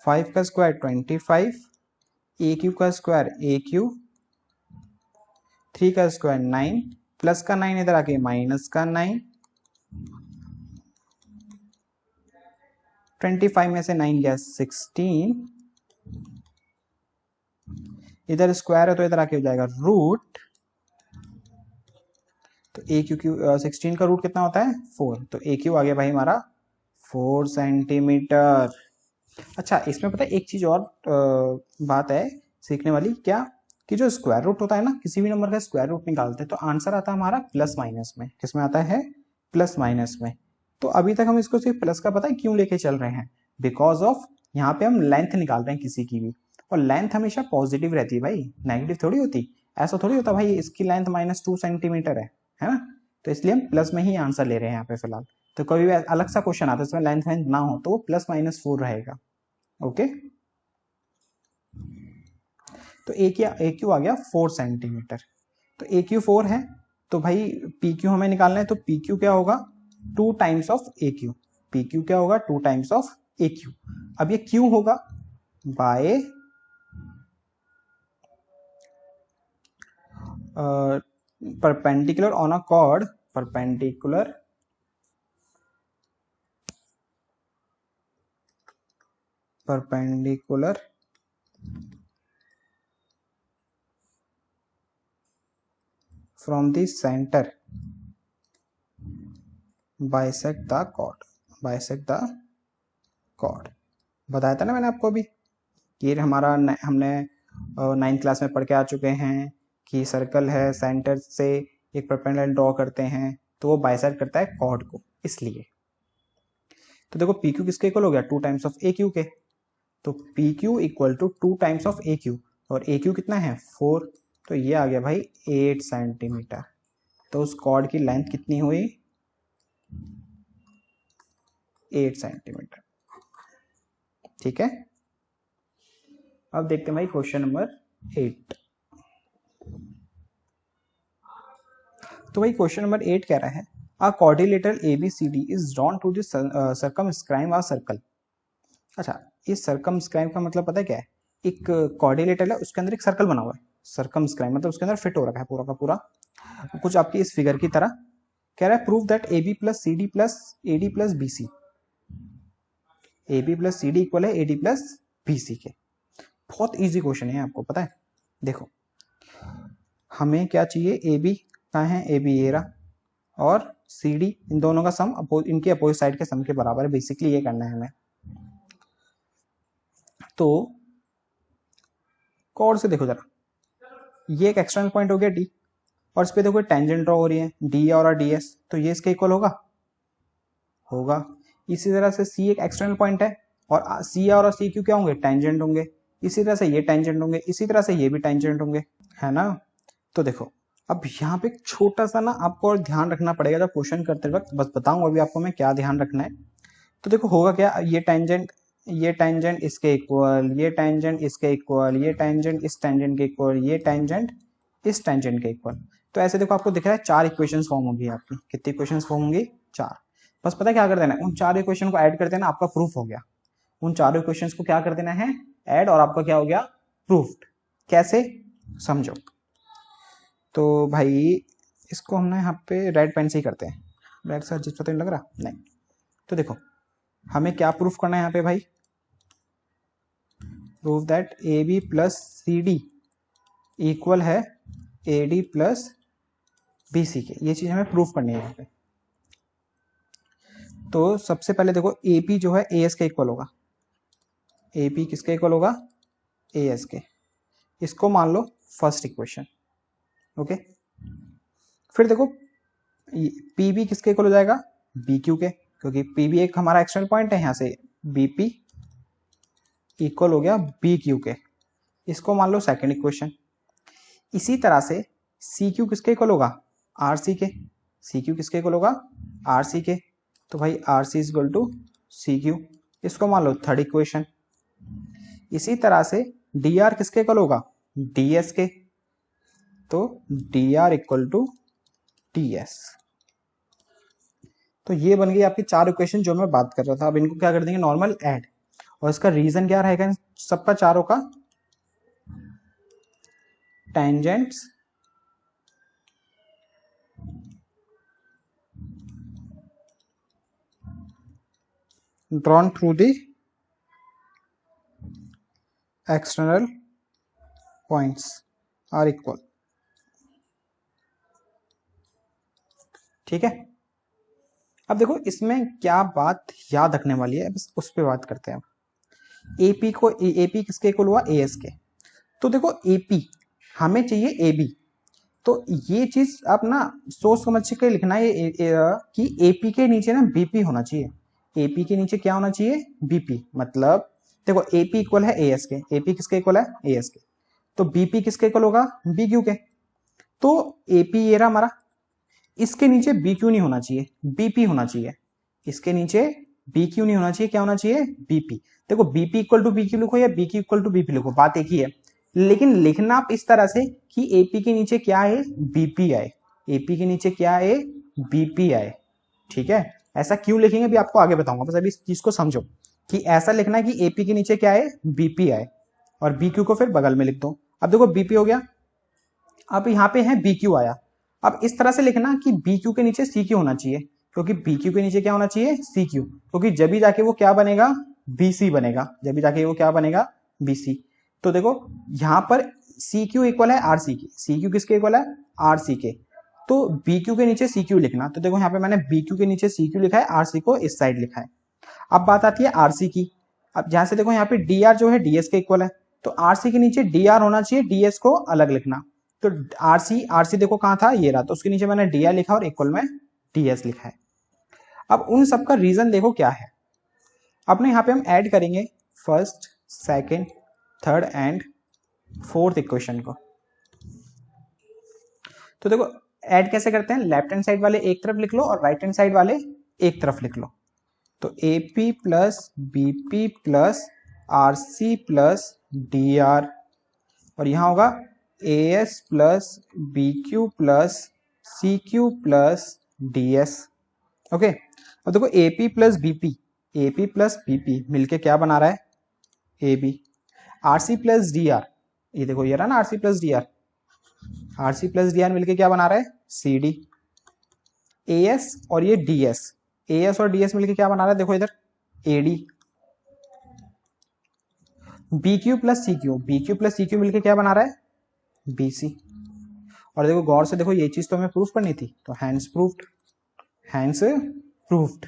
5 का स्क्वायर 25, ए क्यू का स्क्वायर ए क्यू, 3 का स्क्वायर 9, प्लस का 9 इधर आके माइनस का 9, 25 में से 9 गया 16, इधर स्क्वायर है तो इधर आके हो जाएगा रूट, तो ए क्यू क्यू 16 का रूट कितना होता है 4, तो ए क्यू आ गया भाई हमारा 4 सेंटीमीटर। अच्छा इसमें पता है एक चीज और बात है सीखने वाली, क्या कि जो स्क्वायर रूट होता है ना, किसी भी नंबर का स्क्वायर रूट निकालते हैं तो आंसर आता है हमारा प्लस माइनस में, किसमें आता है, प्लस माइनस में। तो अभी तक हम इसको सिर्फ प्लस का पता है क्यों लेके चल रहे हैं, बिकॉज ऑफ यहाँ पे हम लेंथ निकाल रहे हैं किसी की भी, और लेंथ हमेशा पॉजिटिव रहती है भाई, नेगेटिव थोड़ी होती, ऐसा थोड़ी होता भाई इसकी लेंथ -2 सेंटीमीटर है ना, तो इसलिए हम प्लस में ही आंसर ले रहे हैं यहाँ पे फिलहाल। तो कभी भी अलग सा क्वेश्चन आता है इसमें लेंथ ना हो तो वो +-4 रहेगा। ओके, तो ए क्यू आ गया 4 सेंटीमीटर, तो ए क्यू 4 है, तो भाई पी क्यू हमें निकालना है, तो पी क्यू क्या होगा 2 times of A Q, P Q क्या होगा 2 टाइम्स ऑफ ए क्यू। अब ये क्यू होगा by perpendicular on a cord, perpendicular from the center bisect the chord, बताया था ना मैंने आपको अभी, कि हमारा हमने 9th क्लास में पढ़ के आ चुके हैं कि सर्कल है, सेंटर से एक परपेंडिकुलर ड्रॉ करते हैं तो वो बाइसेक्ट करता है कॉर्ड को, इसलिए। तो देखो पी क्यू किसके इक्वल हो गया 2 टाइम्स ऑफ ए क्यू के, तो P Q equal to 2 times of A Q, और ए क्यू कितना है 4, तो ये आ गया भाई 8 सेंटीमीटर। तो उस कॉर्ड की लेंथ कितनी हुई 8 सेंटीमीटर। ठीक है, अब देखते हैं भाई क्वेश्चन नंबर 8। तो भाई क्वेश्चन नंबर 8 कह रहा है a quadrilateral ABCD is drawn to the circumscribe a circle. अच्छा, इस सर्कमस्क्राइब का मतलब पता है क्या है, एक क्वाड्रिलेटरल है उसके अंदर एक सर्कल बना हुआ है, सर्कमस्क्राइब मतलब उसके अंदर फिट हो रखा है पूरा का पूरा, कुछ आपकी इस फिगर की तरह। कह रहा है prove that AB plus CD plus AD plus BC, AB plus CD equal है AD प्लस BC के। बहुत इजी क्वेश्चन है आपको पता है। देखो हमें क्या चाहिए, AB कहाँ है, AB ये रहा, और CD इन दोनों का सम इनके अपोजिट साइड के सम के बराबर है, बेसिकली ये करना है हमें। तो कॉर्ड से देखो जरा, ये एक एक्सटर्नल पॉइंट हो गया D, और इस पे देखो टेंजेंट ड्रॉ हो रही है डी और DS, तो ये इसके इक्वल होगा। इसी तरह से C एक एक्सटर्नल पॉइंट है, और C और CQ क्या होंगे, टेंजेंट होंगे, इसी तरह से ये टेंजेंट होंगे, इसी तरह से ये भी टेंजेंट होंगे, है ना। तो देखो अब यहाँ पे एक छोटा सा ना आपको और ध्यान रखना पड़ेगा जब क्वेश्चन करते वक्त, बस बताऊंगा अभी आपको मैं क्या ध्यान रखना है। तो देखो होगा क्या, ये टेंजेंट इसके इक्वल, ये टेंजेंट इसके इक्वल, ये टेंजेंट इस टेंजेंट के इक्वल, ये टेंजेंट इस टेंजेंट के इक्वल। तो ऐसे देखो आपको दिख रहा है 4 इक्वेशंस फॉर्म होंगी आपकी, कितनी इक्वेशंस फॉर्म होंगी 4। बस पता है क्या कर देना है, उन चार इक्वेशन को ऐड कर देना, आपका प्रूफ हो गया। उन चारों इक्वेशंस को क्या कर देना है, ऐड, और आपका क्या हो गया, प्रूफ्ड। कैसे, समझो। तो भाई इसको हमने यहाँ पे रेड पेन से ही करते हैं, ब्लैक से जिस पता नहीं लग रहा, नहीं। तो देखो हमें क्या प्रूफ करना है यहाँ पे भाई, proof that A B plus C D equal है A D plus B C के, ये चीज हमें प्रूफ करनी है यहाँ पे। तो सबसे पहले देखो ए पी जो है ए एस के इक्वल होगा, ए पी किसके इक्वल होगा, ए एस के। इसको मान लो फर्स्ट इक्वेशन, ओके। फिर देखो पी बी किसके इक्वल हो जाएगा, बी क्यू के, क्योंकि पी बी एक हमारा एक्सटर्नल पॉइंट है, यहाँ से बी पी इक्वल हो गया बी क्यू के। इसको मान लो सेकंड इक्वेशन। इसी तरह से सी क्यू किसके इक्वल होगा, आर सी के, सी क्यू किसके इक्वल होगा, आर सी के। तो भाई R C is equal to C Q, इसको मान लो थर्ड इक्वेशन। इसी तरह से डी आर किसके इक्वल होगा, डी एस के, तो D R equal to T S. तो ये बन गई आपकी चार इक्वेशन जो मैं बात कर रहा था। अब इनको क्या कर देंगे, नॉर्मल ऐड, और इसका रीजन क्या रहेगा सबका चारों का, tangents drawn through the external points are equal. ठीक है। अब देखो इसमें क्या बात याद रखने वाली है, बस उस पर बात करते हैं। एपी को एपी किसके इक्वल हुआ, एएस के। तो देखो एपी हमें चाहिए एबी, तो ये चीज आप ना सोच समझ के लिखना है कि एपी के नीचे ना बीपी होना चाहिए। एपी के नीचे क्या होना चाहिए, बीपी। मतलब देखो एपी इक्वल है एएस के, एपी किसके इक्वल है, एएस के। तो बीपी किसके इक्वल होगा, बी क्यू के। तो एपी ये रहा हमारा, इसके नीचे बी क्यू नहीं होना चाहिए, बीपी होना चाहिए। इसके नीचे बी क्यू नहीं होना चाहिए, क्या होना चाहिए, बीपी। देखो BP equal to B Q लिखो या B Q equal to BP लिखो, बात एक ही है, लेकिन लिखना आप इस तरह से कि एपी के नीचे क्या है, बीपी आए, एपी के नीचे क्या है, बीपी आए। ठीक है, ऐसा क्यों लिखेंगे अभी आपको आगे बताऊंगा, बस अभी इस चीज को समझो कि ऐसा लिखना है कि एपी के नीचे क्या है, बीपी आए, और बीक्यू को फिर बगल में लिख दो। अब देखो बीपी हो गया, अब यहाँ पे है बीक्यू आया। अब इस तरह से लिखना कि बीक्यू के नीचे सी क्यू होना चाहिए, क्योंकि बीक्यू के नीचे क्या होना चाहिए, सी क्यू, क्योंकि जब भी जाके वो क्या बनेगा, बीसी बनेगा, जब भी जाके वो क्या बनेगा, बीसी। तो देखो यहाँ पर सी क्यू इक्वल है आर सी की, सी क्यू किसके इक्वल है, आर सी के। तो बी क्यू के नीचे सी क्यू लिखना, तो देखो यहाँ पे मैंने बी क्यू के नीचे सी क्यू लिखा है, आर सी को इस साइड लिखा है। अब बात आती है आर सी की। अब जहां से देखो यहाँ पे डी आर जो है डीएस के इक्वल है, तो आर सी के नीचे डी आर होना चाहिए, डीएस को अलग लिखना। तो आरसी देखो कहाँ था, ये रहा, तो उसके नीचे मैंने डी आर लिखा और इक्वल में डीएस लिखा है। अब उन सबका रीजन देखो क्या है। अब ना यहाँ पे हम ऐड करेंगे first, second, third and fourth equation को। तो देखो ऐड कैसे करते हैं, लेफ्ट हैंड साइड वाले एक तरफ लिख लो और राइट हैंड साइड वाले एक तरफ लिख लो। तो AP plus BP plus RC plus DR, और यहां होगा AS plus BQ plus CQ plus DS। Okay, अब देखो AP प्लस BP मिलके क्या बना रहा है, AB। RC प्लस DR, ये देखो ये रहा ना RC plus DR, RC plus DR मिलके क्या बना रहा है, CD। AS और ये DS, AS और DS मिलके क्या बना रहा है, देखो इधर AD। BQ प्लस CQ मिलके क्या बना रहा है, BC। और देखो गौर से देखो, ये चीज तो हमें प्रूफ करनी थी, तो हैंस प्रूफ्ड।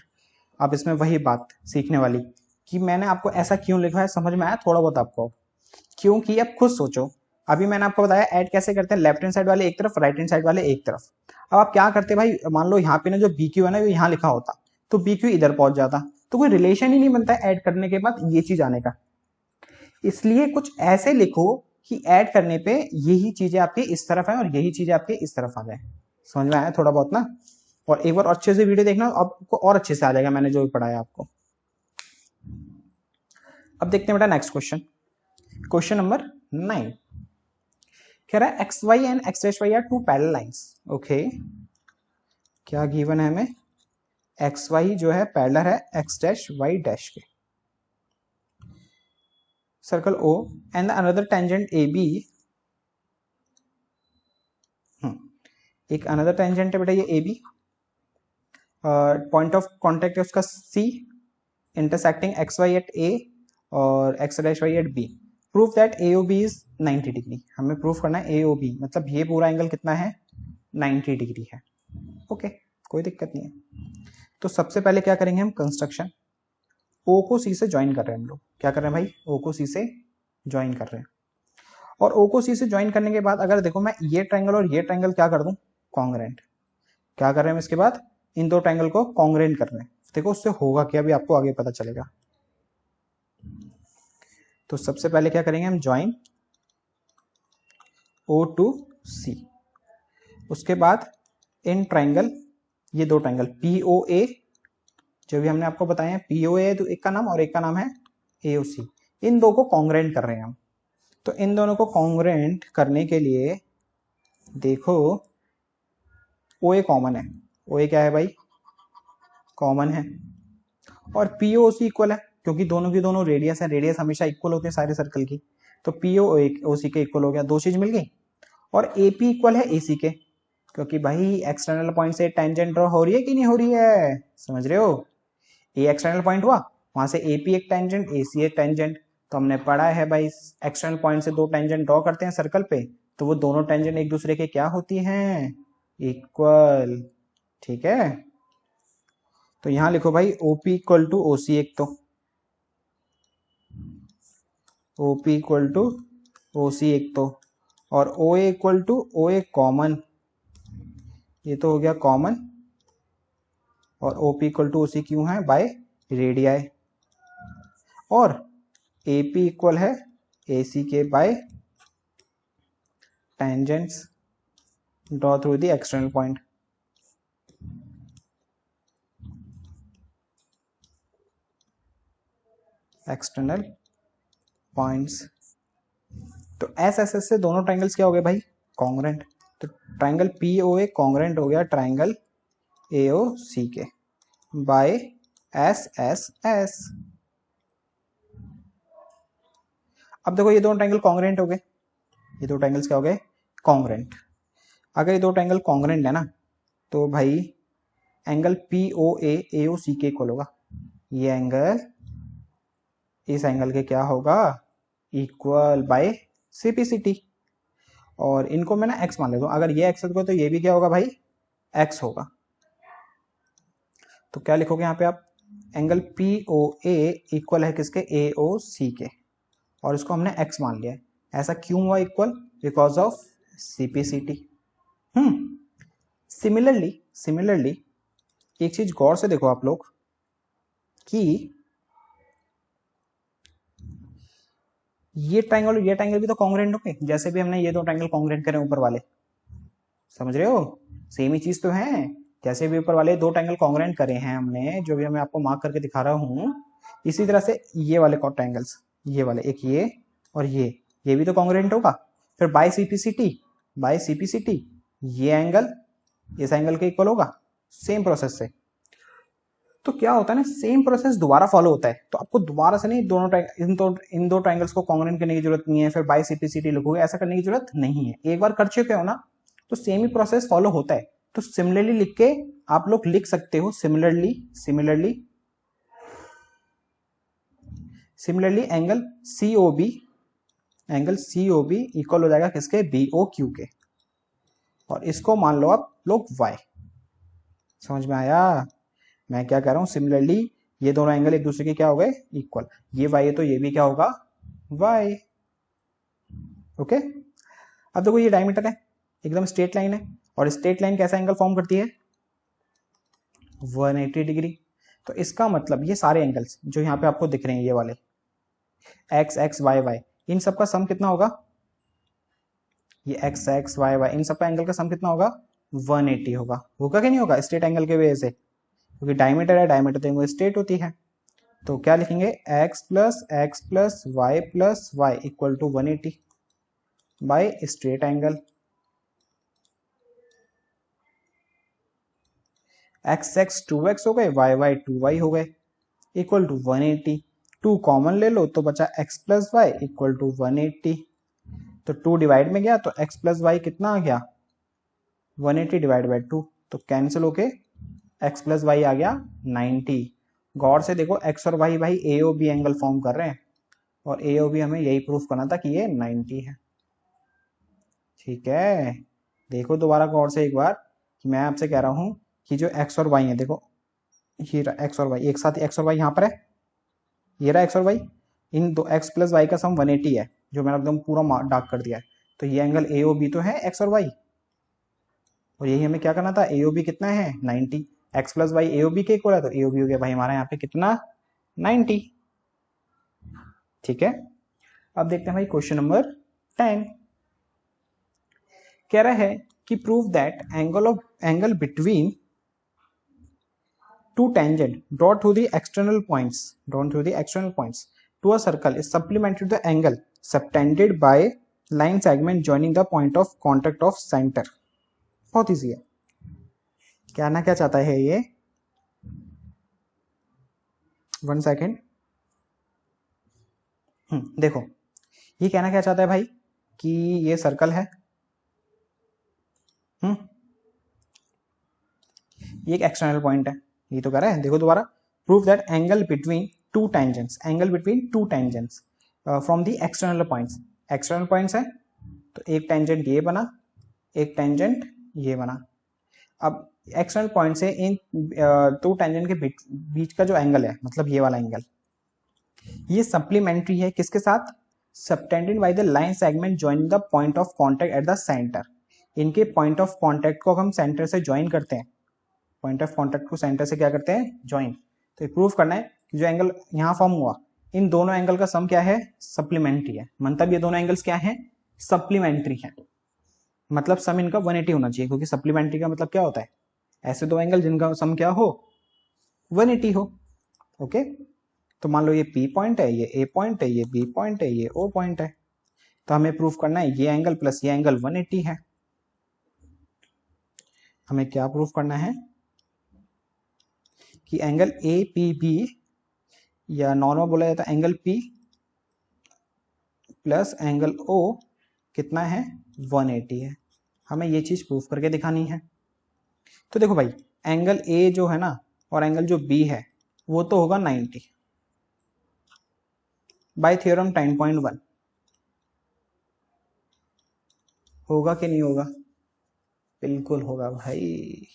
अब इसमें वही बात सीखने वाली कि मैंने आपको ऐसा क्यों लिखा है, समझ में आया थोड़ा बहुत आपको, क्योंकि अब खुद सोचो। अभी मैंने आपको बताया ऐड कैसे करते हैं, लेफ्ट हैंड साइड वाले एक तरफ, राइट हैंड साइड वाले एक तरफ। अब आप क्या करते भाई, मान लो यहाँ पे ना जो BQ है ना, यहाँ लिखा होता, तो BQ इधर पहुंच जाता, तो कोई रिलेशन ही नहीं बनता ऐड करने के बाद ये चीज आने का। इसलिए कुछ ऐसे लिखो कि ऐड करने पे यही चीजें आपके इस तरफ है और यही चीजें आपके इस तरफ आ जाए। समझ में आया थोड़ा बहुत ना, और एक बार अच्छे से वीडियो देखना, आपको और अच्छे से आ जाएगा मैंने जो भी पढ़ाया आपको। अब देखते हैं बेटा नेक्स्ट क्वेश्चन, क्वेश्चन नंबर 9 कह रहा है XY and XY are two parallel lines. Okay, क्या गिवन है हमें, एक्स वाई जो है पैरेलल है एक्स डैश वाई डैश के। Circle O and another tangent A B, एक अनदर टेंजेंट है बेटा ये A B, point of contact है उसका C, intersecting X Y at A और X dash Y at B. Proof that A O B is 90 degree, हमें proof करना है ए ओ बी मतलब ये पूरा एंगल कितना है 90 डिग्री है। ओके कोई दिक्कत नहीं है। तो सबसे पहले क्या करेंगे हम, कंस्ट्रक्शन ओ को सी से ज्वाइन कर रहे हैं हम लोग। क्या कर रहे हैं भाई, ओ को सी से ज्वाइन कर रहे हैं। और ओ को सी से ज्वाइन करने के बाद अगर देखो मैं ये ट्रायंगल और ये ट्रायंगल क्या कर दूं, कॉन्ग्रेंट। क्या कर रहे हैं इसके बाद, इन दो ट्रायंगल को कॉन्ग्रेंट कर रहे हैं। देखो उससे होगा क्या अभी आपको आगे पता चलेगा। तो सबसे पहले क्या करेंगे हम, ज्वाइन ओ टू सी। उसके बाद इन ट्रायंगल, ये दो ट्रायंगल पी ओ ए जो भी हमने आपको बताया, पी ओ ए तो एक का नाम और एक का नाम है ए ओ सी, इन दो को कॉन्ग्रेंट कर रहे हैं हम। तो इन दोनों को कॉन्ग्रेंट करने के लिए देखो ओ ए कॉमन है, ओ ए क्या है भाई, कॉमन है। और पी ओ सी इक्वल है क्योंकि दोनों की दोनों रेडियस है, रेडियस हमेशा इक्वल होते हैं सारे सर्कल की। तो पी ओ सी के इक्वल हो गया, दो चीज मिल गई। और ए पी इक्वल है ए सी के, क्योंकि भाई एक्सटर्नल पॉइंट से टेंजेंट ड्रॉ हो रही है कि नहीं हो रही है, समझ रहे हो। ए एक्सटर्नल पॉइंट हुआ, वहां से ए पी एक टेंजेंट ए सी एक टेंजेंट। तो हमने पढ़ा है भाई एक्सटर्नल पॉइंट से दो टेंजेंट ड्रॉ करते हैं सर्कल पे, तो वो दोनों टेंजेंट एक दूसरे के क्या होती हैं, इक्वल। ठीक है, तो यहां लिखो भाई ओपी इक्वल टू ओ सी, एक तो ओपी इक्वल टू ओ सी एक तो, और ओ ए equal to O A common, ये तो हो गया कॉमन। और ओपी इक्वल टू ओ सी क्यों है, बाय रेडियाई। और ए पी इक्वल है ए सी के by tangents draw through the external point. External points. तो एस एस एस से दोनों ट्रायंगल्स क्या हो गए भाई, कॉन्ग्रेंट। तो triangle P O A congruent हो गया ट्रायंगल ए ओ सी के बाय एस एस एस। अब देखो ये दोनों ट्रायंगल कॉन्ग्रेंट हो गए, ये दो ट्रायंगल्स क्या हो गए, कॉन्ग्रेंट। अगर ये दो ट्रायंगल कॉन्ग्रेंट है ना, तो भाई एंगल पी ओ ए ओ सी के इक्वल होगा। ये एंगल इस एंगल के क्या होगा, इक्वल बाय सीपीसीटी। और इनको मैं ना एक्स मान लेता हूं, अगर ये एक्स होगा तो ये भी क्या होगा भाई, एक्स होगा। तो क्या लिखोगे यहाँ पे आप, एंगल पी ओ ए इक्वल है किसके, ए ओ सी के, और इसको हमने एक्स मान लिया है। ऐसा क्यों हुआ equal, because of CPCT. Similarly similarly एक चीज गौर से देखो आप लोग कि ये ट्रायंगल और ये ट्रायंगल भी तो कॉन्ग्रेंट होंगे, जैसे भी हमने ये दो ट्रायंगल कॉन्ग्रेंट करे ऊपर वाले, समझ रहे हो, सेम ही चीज तो है। जैसे भी ऊपर वाले दो ट्रायंगल कॉन्ग्रेंट करे हैं हमने, जो भी मैं आपको मार्क करके दिखा रहा हूं, इसी तरह से ये वाले ट्रायंगल्स, ये वाले एक ये और ये भी तो कॉन्ग्रेंट होगा। फिर बाय सीपीसीटी ये एंगल इस एंगल के इक्वल होगा, सेम प्रोसेस से। तो क्या होता है ना, सेम प्रोसेस दोबारा फॉलो होता है, तो आपको दोबारा से नहीं इन दो ट्रायंगल्स को कॉन्ग्रेंट करने की जरूरत नहीं है, फिर बाय सीपीसीटी लिखोगे, ऐसा करने की जरूरत नहीं है। एक बार कर चुके हो ना, तो सेम ही प्रोसेस फॉलो होता है। तो सिमिलरली लिख के आप लोग लिख सकते हो, similarly angle C O B equal हो जाएगा किसके, बी ओ क्यू के। और इसको मान लो आप लोग y। समझ में आया मैं क्या कह रहा हूं, सिमिलरली ये दोनों एंगल एक दूसरे के क्या हो गए, इक्वल। ये y है तो ये भी क्या होगा, y। ओके, अब देखो ये डायमीटर है, एकदम स्ट्रेट लाइन है, और स्ट्रेट लाइन कैसा एंगल फॉर्म करती है, 180 डिग्री। तो इसका मतलब ये सारे एंगल्स जो यहाँ पे आपको दिख रहे हैं, ये वाले एक्स एक्स वाई वाई, इन सबका सम कितना होगा, ये एक्स एक्स वाई वाई, इन सबका एंगल का सम कितना होगा, 180 होगा कि नहीं होगा, स्ट्रेट एंगल के वजह से, क्योंकि डायमीटर है, डायमीटर तो स्ट्रेट होती है। तो क्या लिखेंगे, X plus Y equal to 180 by straight angle. X X 2x हो गए, वाई वाई 2y हो गए, इक्वल टू 180। 2 कॉमन ले लो तो बचा x plus Y equal to 180। तो 2 डिवाइड में गया तो x प्लस वाई कितना आ गया 180 डिवाइड बाई 2, तो कैंसिल होके x प्लस वाई आ गया 90। गौर से देखो x और y भाई ए ओ बी एंगल फॉर्म कर रहे हैं, और ए ओ बी हमें यही प्रूफ करना था कि ये 90 है। ठीक है, देखो दोबारा गौर से एक बार कि मैं आपसे कह रहा हूं कि जो x और y है, देखो ये x और y एक साथ, x और y यहाँ पर है, ये रहा x और y, इन दो x प्लस वाई का सम 180 है, जो मैंने एकदम पूरा डार्क कर दिया है। तो ये एंगल ए ओ बी तो है x और y, और यही हमें क्या करना था, ए ओ बी कितना है 90, x प्लस वाई ए ओ बी के इक्वल है, तो ए ओ बी हो गया भाई हमारा यहाँ पे कितना 90। ठीक है, अब देखते हैं भाई क्वेश्चन नंबर 10। कह रहा है कि prove that angle between two tangent drawn through the external points to a circle is supplementary to the angle subtended by line segment joining the point of contact of center। बहुत easy है, क्या ना क्या चाहता है ये, 1 second. देखो ये कहना क्या चाहता है भाई कि ये सर्कल है, ये एक एक्सटर्नल पॉइंट है, ये तो कह रहा है। देखो दोबारा, prove that angle between two tangents from the external points है, तो एक टेंजेंट ये बना, एक टेंजेंट ये बना। अब एक्सटर्नल पॉइंट से इन टू टेंजेंट के बीच का जो एंगल है, मतलब ये वाला एंगल, ये सप्लीमेंट्री है किसके साथ, subtended by the line segment joining the point of contact eight the centre. इनके पॉइंट ऑफ कांटेक्ट को हम सेंटर से ज्वाइन करते हैं, पॉइंट ऑफ कांटेक्ट को सेंटर से क्या करते हैं, ज्वाइन। तो प्रूफ करना है कि जो एंगल यहाँ फॉर्म हुआ, इन दोनों एंगल का सम क्या है, सप्लीमेंट्री है। मतलब ये दोनों एंगल्स क्या है, सप्लीमेंट्री है, मतलब सम इनका 180 होना चाहिए, क्योंकि सप्लीमेंट्री का मतलब क्या होता है, ऐसे दो एंगल जिनका सम क्या हो 180 हो। ओके, तो मान लो ये P पॉइंट है, ये A पॉइंट है, ये B पॉइंट है, ये O पॉइंट है। तो हमें प्रूफ करना है ये एंगल प्लस ये एंगल 180 है। हमें क्या प्रूफ करना है कि एंगल ए पी बी, या नॉर्मल बोला जाता है angle P plus angle O कितना है 180 है। हमें ये चीज प्रूफ करके दिखानी है। तो देखो भाई, एंगल A जो है ना और एंगल जो B है वो तो होगा 90 बाय थ्योरम 10.1। होगा कि नहीं होगा, बिल्कुल होगा भाई।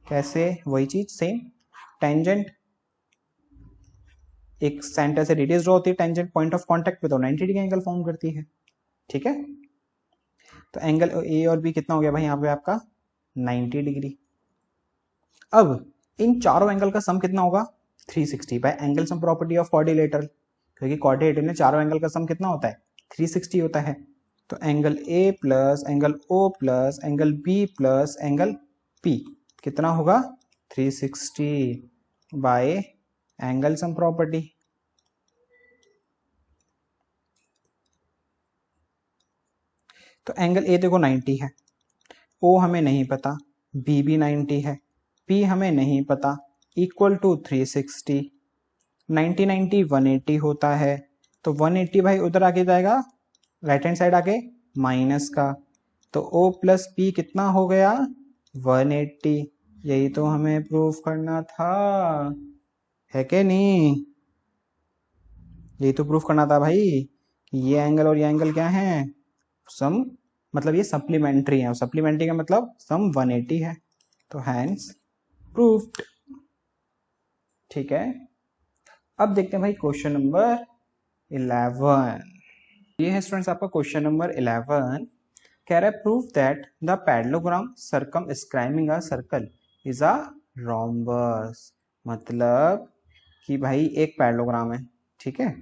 कैसे, वही चीज सेम, टेंजेंट एक सेंटर से रेडियस ड्रॉ होती है, टेंजेंट पॉइंट ऑफ कांटेक्ट पे तो 90 डिग्री एंगल फॉर्म करती है। ठीक है, तो एंगल ए और बी कितना हो गया भाई यहाँ पे आपका 90 डिग्री। अब इन चारों एंगल का सम कितना होगा 360 by angle sum property of quadrilateral, क्योंकि क्वाड्रिलेटरल में चारों एंगल का सम कितना होता है 360 होता है। तो angle A plus angle O plus angle B plus angle P कितना होगा 360 बाय एंगल सम प्रॉपर्टी। तो एंगल ए देखो 90 है, ओ हमें नहीं पता, बी भी 90 है, पी हमें नहीं पता, इक्वल टू 360। 90 90 180 होता है, तो 180 भाई उधर आके जाएगा राइट हैंड साइड आके माइनस का, तो O प्लस पी कितना हो गया 180। यही तो हमें प्रूफ करना था, है कि नहीं, यही तो प्रूफ करना था भाई कि ये एंगल और ये एंगल क्या है सम, मतलब ये सप्लीमेंट्री है, और सप्लीमेंट्री का मतलब सम 180 है, तो हैंस प्रूफ्ड। ठीक है, अब देखते हैं भाई क्वेश्चन नंबर 11। ये है स्टूडेंट्स आपका क्वेश्चन नंबर 11। कह रहा है proof that the parallelogram circumscribing a circle is a rhombus. मतलब कि भाई एक पैरेललोग्राम है, ठीक है,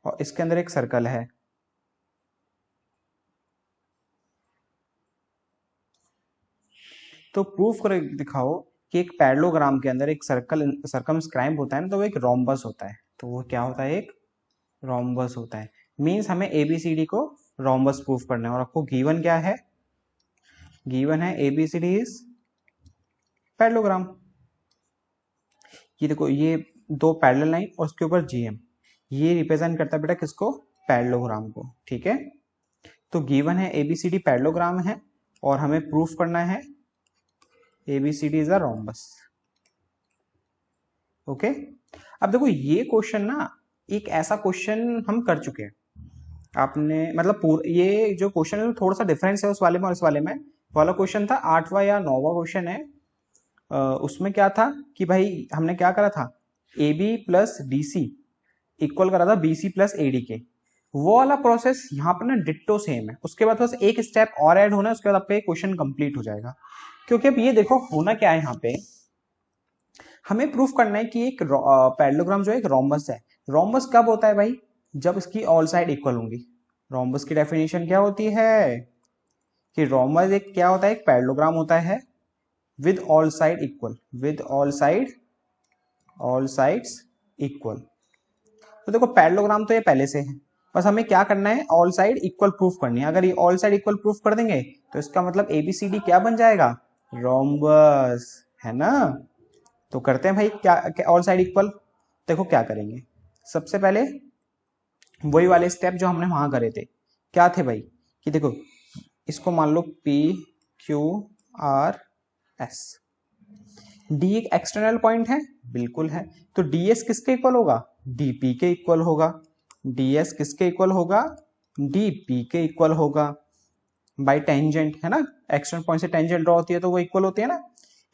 और इसके अंदर एक सर्कल है, तो प्रूफ कर दिखाओ कि एक पैरेललोग्राम के अंदर एक सर्कल सर्कमस्क्राइब होता है ना, तो वो एक रोम्बस होता है। तो वो क्या होता है, एक रोम्बस होता है। मींस हमें एबीसीडी को रोम्बस प्रूफ करना है, और आपको गिवन क्या है गिवन है ABCD इज पैरेललोग्राम। ये देखो, ये दो पैरेलल लाइन और उसके ऊपर GM, ये रिप्रेजेंट करता है बेटा किसको? पैरेललोग्राम को। ठीक है, तो गिवन है ABCD पैरेललोग्राम है और हमें प्रूफ करना है ABCD is a rhombus. Okay, अब देखो ये क्वेश्चन ना, एक ऐसा क्वेश्चन हम कर चुके हैं। आपने मतलब ये जो क्वेश्चन है थोड़ा सा डिफरेंस है उस वाले में और इस वाले में। वाला क्वेश्चन था 8वां या 9वां क्वेश्चन है। उसमें क्या था कि भाई हमने क्या करा था, AB प्लस DC इक्वल करा था BC प्लस AD के। वो वाला प्रोसेस यहाँ पर ना डिट्टो सेम है। उसके बाद बस एक स्टेप और ऐड होना है, उसके बाद आपका क्वेश्चन कंप्लीट हो जाएगा। क्योंकि अब ये देखो होना क्या है, यहाँ पे हमें प्रूफ करना है कि एक पैरेललोग्राम जो है एक रोम्बस है। रोम्बस कब होता है भाई? जब इसकी ऑल साइड इक्वल होंगी। रोम्बस की डेफिनेशन क्या होती है कि रोम्बस एक क्या होता है, एक पैरेललोग्राम होता है with all side equal, with all sides equal. तो देखो पैरेललोग्राम तो ये पहले से है, बस हमें क्या करना है, ऑल साइड इक्वल प्रूफ करनी है। अगर ये ऑल साइड इक्वल प्रूफ कर देंगे तो इसका मतलब ABCD क्या बन जाएगा? रोम्बस, है ना। तो करते हैं भाई क्या ऑल साइड इक्वल। देखो क्या करेंगे, सबसे पहले वही वाले स्टेप जो हमने वहां करे थे। क्या थे भाई कि देखो इसको मान लो PQRS। D एक एक्सटर्नल पॉइंट है, बिल्कुल है। तो DS किसके इक्वल होगा? DP के इक्वल होगा। DS किसके इक्वल होगा? DP के इक्वल होगा बाय टेंजेंट, है ना। एक्सटर्नल पॉइंट से टेंजेंट ड्रॉ होती है तो वो इक्वल होती है ना।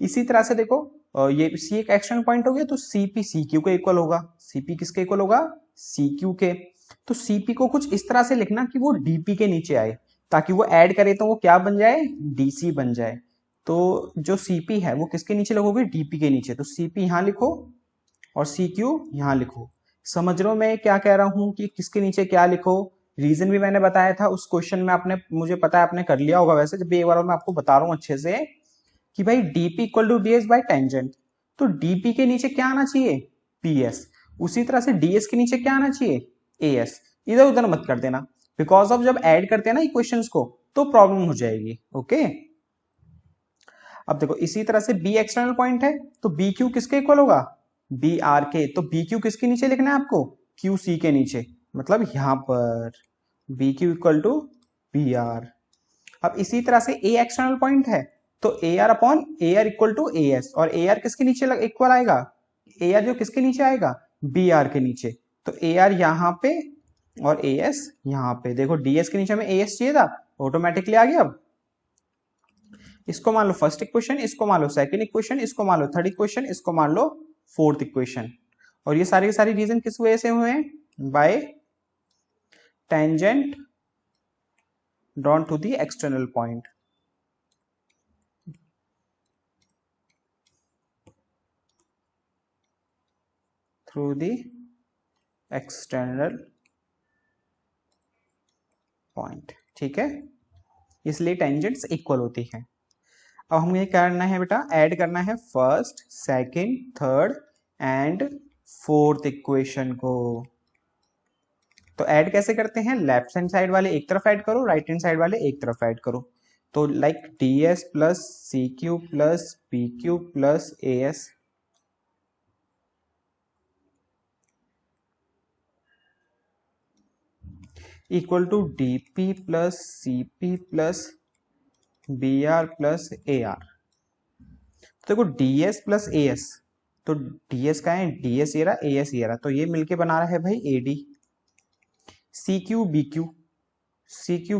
इसी तरह से देखो ये C एक एक्सटर्नल पॉइंट हो गया तो CP CQ के इक्वल होगा। CP किसके इक्वल होगा? CQ के। तो CP को कुछ इस तरह से लिखना कि वो DP के नीचे आए, ताकि वो ऐड करे तो वो क्या बन जाए? DC बन जाए। तो जो CP है वो किसके नीचे लिखोगे? DP के नीचे। तो CP यहां लिखो और CQ यहां लिखो। समझ रहे हो मैं क्या कह रहा हूं कि किसके नीचे क्या लिखो? रीजन भी मैंने बताया था उस क्वेश्चन में, आपने मुझे पता है आपने कर लिया होगा वैसे। जब एक बार मैं आपको बता रहा हूं अच्छे से कि भाई DP equal to DS by tangent, तो DP के नीचे क्या आना चाहिए? PS। उसी तरह से DS के नीचे क्या आना चाहिए? AS। इधर उधर मत कर देना, बिकॉज ऑफ जब ऐड करते हैं ना इक्वेशंस को तो प्रॉब्लम हो जाएगी। ओके, अब देखो इसी तरह से B एक्सटर्नल पॉइंट है तो BQ किसके इक्वल होगा? BR के। तो BQ किसके नीचे लिखना है आपको? QC के नीचे, मतलब यहां पर BQ इक्वल टू BR। अब इसी तरह से A एक्सटर्नल पॉइंट है तो AR upon AR equal to AS, और AR किसके नीचे इक्वल आएगा? AR जो किसके नीचे आएगा? BR के नीचे। तो AR यहां पे और AS यहां पे। देखो DS के नीचे हमें AS चाहिए था, ऑटोमेटिकली आ गया। अब इसको मान लो फर्स्ट इक्वेशन, इसको मान लो सेकंड इक्वेशन, इसको मान लो थर्ड इक्वेशन, इसको मान लो फोर्थ इक्वेशन। और ये सारे के सारे रीजन किस वजह से हुए हैं? Bye tangent drawn to the external point। through the external point। ठीक है, इसलिए टेंजेंट्स इक्वल होती है। अब हमें ये करना है बेटा, ऐड करना है first second third and fourth equation को। तो ऐड कैसे करते हैं? लेफ्ट हैंड साइड वाले एक तरफ ऐड करो, राइट हैंड साइड वाले एक तरफ ऐड करो। तो like DS plus CQ plus PQ plus AS equal to DP plus CP plus BR plus AR। तो देखो DS प्लस AS, तो DS का है DS ये रहा, AS ये रहा, तो ये मिलके बना रहा है भाई AD। CQ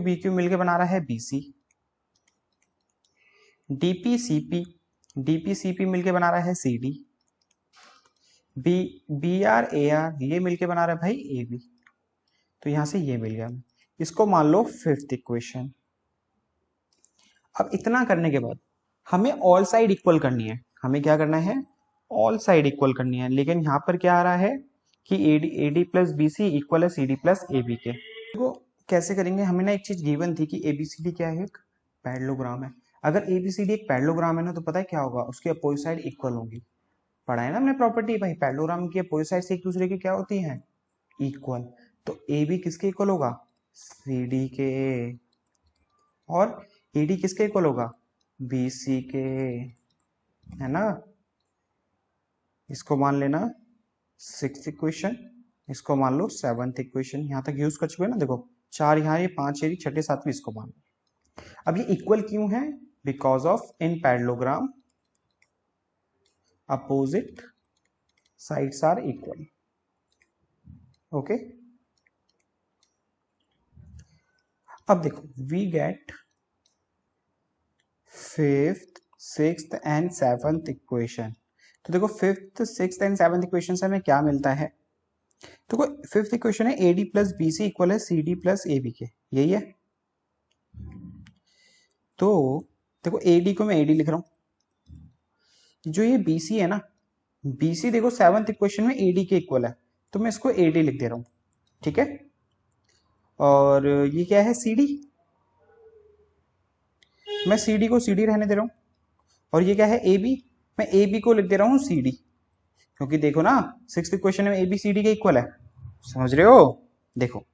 BQ मिलके बना रहा है BC। DP CP मिलके बना रहा है CD। BR AR ये मिलके बना रहा है भाई AB। तो यहां से ये मिल गया। इसको मान लो फिफ्थ इक्वेशन। अब इतना करने के बाद हमें ऑल साइड इक्वल करनी है। हमें क्या करना है? ऑल साइड इक्वल करनी है। लेकिन यहाँ पर क्या आ रहा है कि AD प्लस BC इक्वल है CD प्लस AB के। तो कैसे करेंगे? हमें ना एक चीज गिवन थी कि ABCD क्या है? एक पैरेललोग्राम है। अगर ABCD एक पैरेललोग्राम है ना, तो पता है क्या होगा? उसकी अपोजिट साइड इक्वल होंगी। पढ़ा है ना हमने प्रॉपर्टी भाई, पैरेललोग्राम की अपोजिट साइड से एक दूसरे की क्या होती है? इक्वल। तो AB किसके इक्वल होगा? CD के। और AD किसके इक्वल होगा? बी सी के, है ना, इसको मान लेना सिक्स्थ इक्वेशन, इसको मान लो सेवंथ इक्वेशन। यहां तक यूज कर चुके हैं ना, देखो 4 यहाँ, ये 5 ये छठे सातवीं इसको मान लो। अब ये इक्वल क्यों है? Because of in parallelogram opposite sides are equal. Okay, अब देखो we get fifth sixth and seventh equation. तो देखो fifth sixth and seventh equation से हमें क्या मिलता है? तो फिफ्थ इक्वेशन है A D plus B C equal है C D plus A B के, यही है। तो देखो ए डी को मैं ए डी लिख रहा हूं, जो ये बी सी है ना, बी सी देखो सेवंथ इक्वेशन में ए डी के इक्वल है, तो मैं इसको ए डी लिख दे रहा हूं, ठीक है। और ये क्या है? सी डी, मैं सी डी को सी डी रहने दे रहा हूं। और ये क्या है? ए बी, मैं ए बी को लिख दे रहा हूं सी डी, क्योंकि देखो ना सिक्स्थ इक्वेशन में ए बी सी डी के इक्वल है, समझ रहे हो? देखो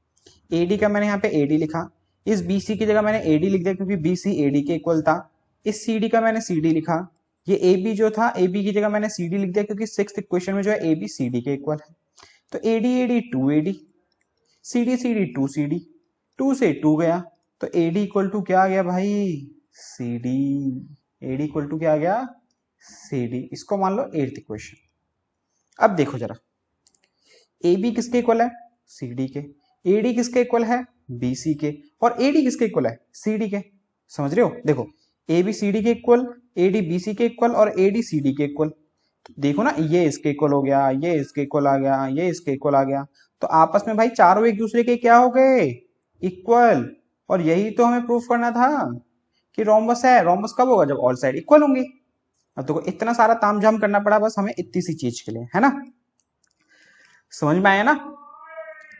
ए डी का मैंने यहाँ पे ए डी लिखा, इस बी सी की जगह मैंने ए डी लिख दिया क्योंकि बी सी ए डी के इक्वल था। इस सी डी का मैंने सी डी लिखा, ये ए बी जो था ए बी की जगह मैंने सी डी लिख दिया क्योंकि सिक्स्थ इक्वेशन में जो है ए बी सी डी के इक्वल है। तो A D two A D, C D two C D, two से टू गया, तो ए डी इक्वल टू क्या आ गया भाई? C D. A D equal to क्या आ गया? C D. इसको मान लो एट्थ इक्वेशन। अब देखो जरा, ए बी किसके इक्वल है? सी डी के। ए डी किसके इक्वल है? बी सी के। और ए डी किसके इक्वल है? सी डी के। समझ रहे हो? देखो ए बी सी डी के equal, A D B C के इक्वल और ए डी सी डी के इक्वल। देखो ना, ये इसके इक्वल हो गया, ये इसके इक्वल आ गया, ये इसके इक्वल आ गया, तो आपस में भाई चारों एक दूसरे के क्या हो गए? इक्वल। और यही तो हमें प्रूफ करना था कि रोम्बस है। रोम्बस कब होगा? जब ऑल साइड इक्वल होंगी। अब देखो इतना सारा तामझाम करना पड़ा बस हमें इतनी सी चीज के लिए, है ना? समझ में आया ना?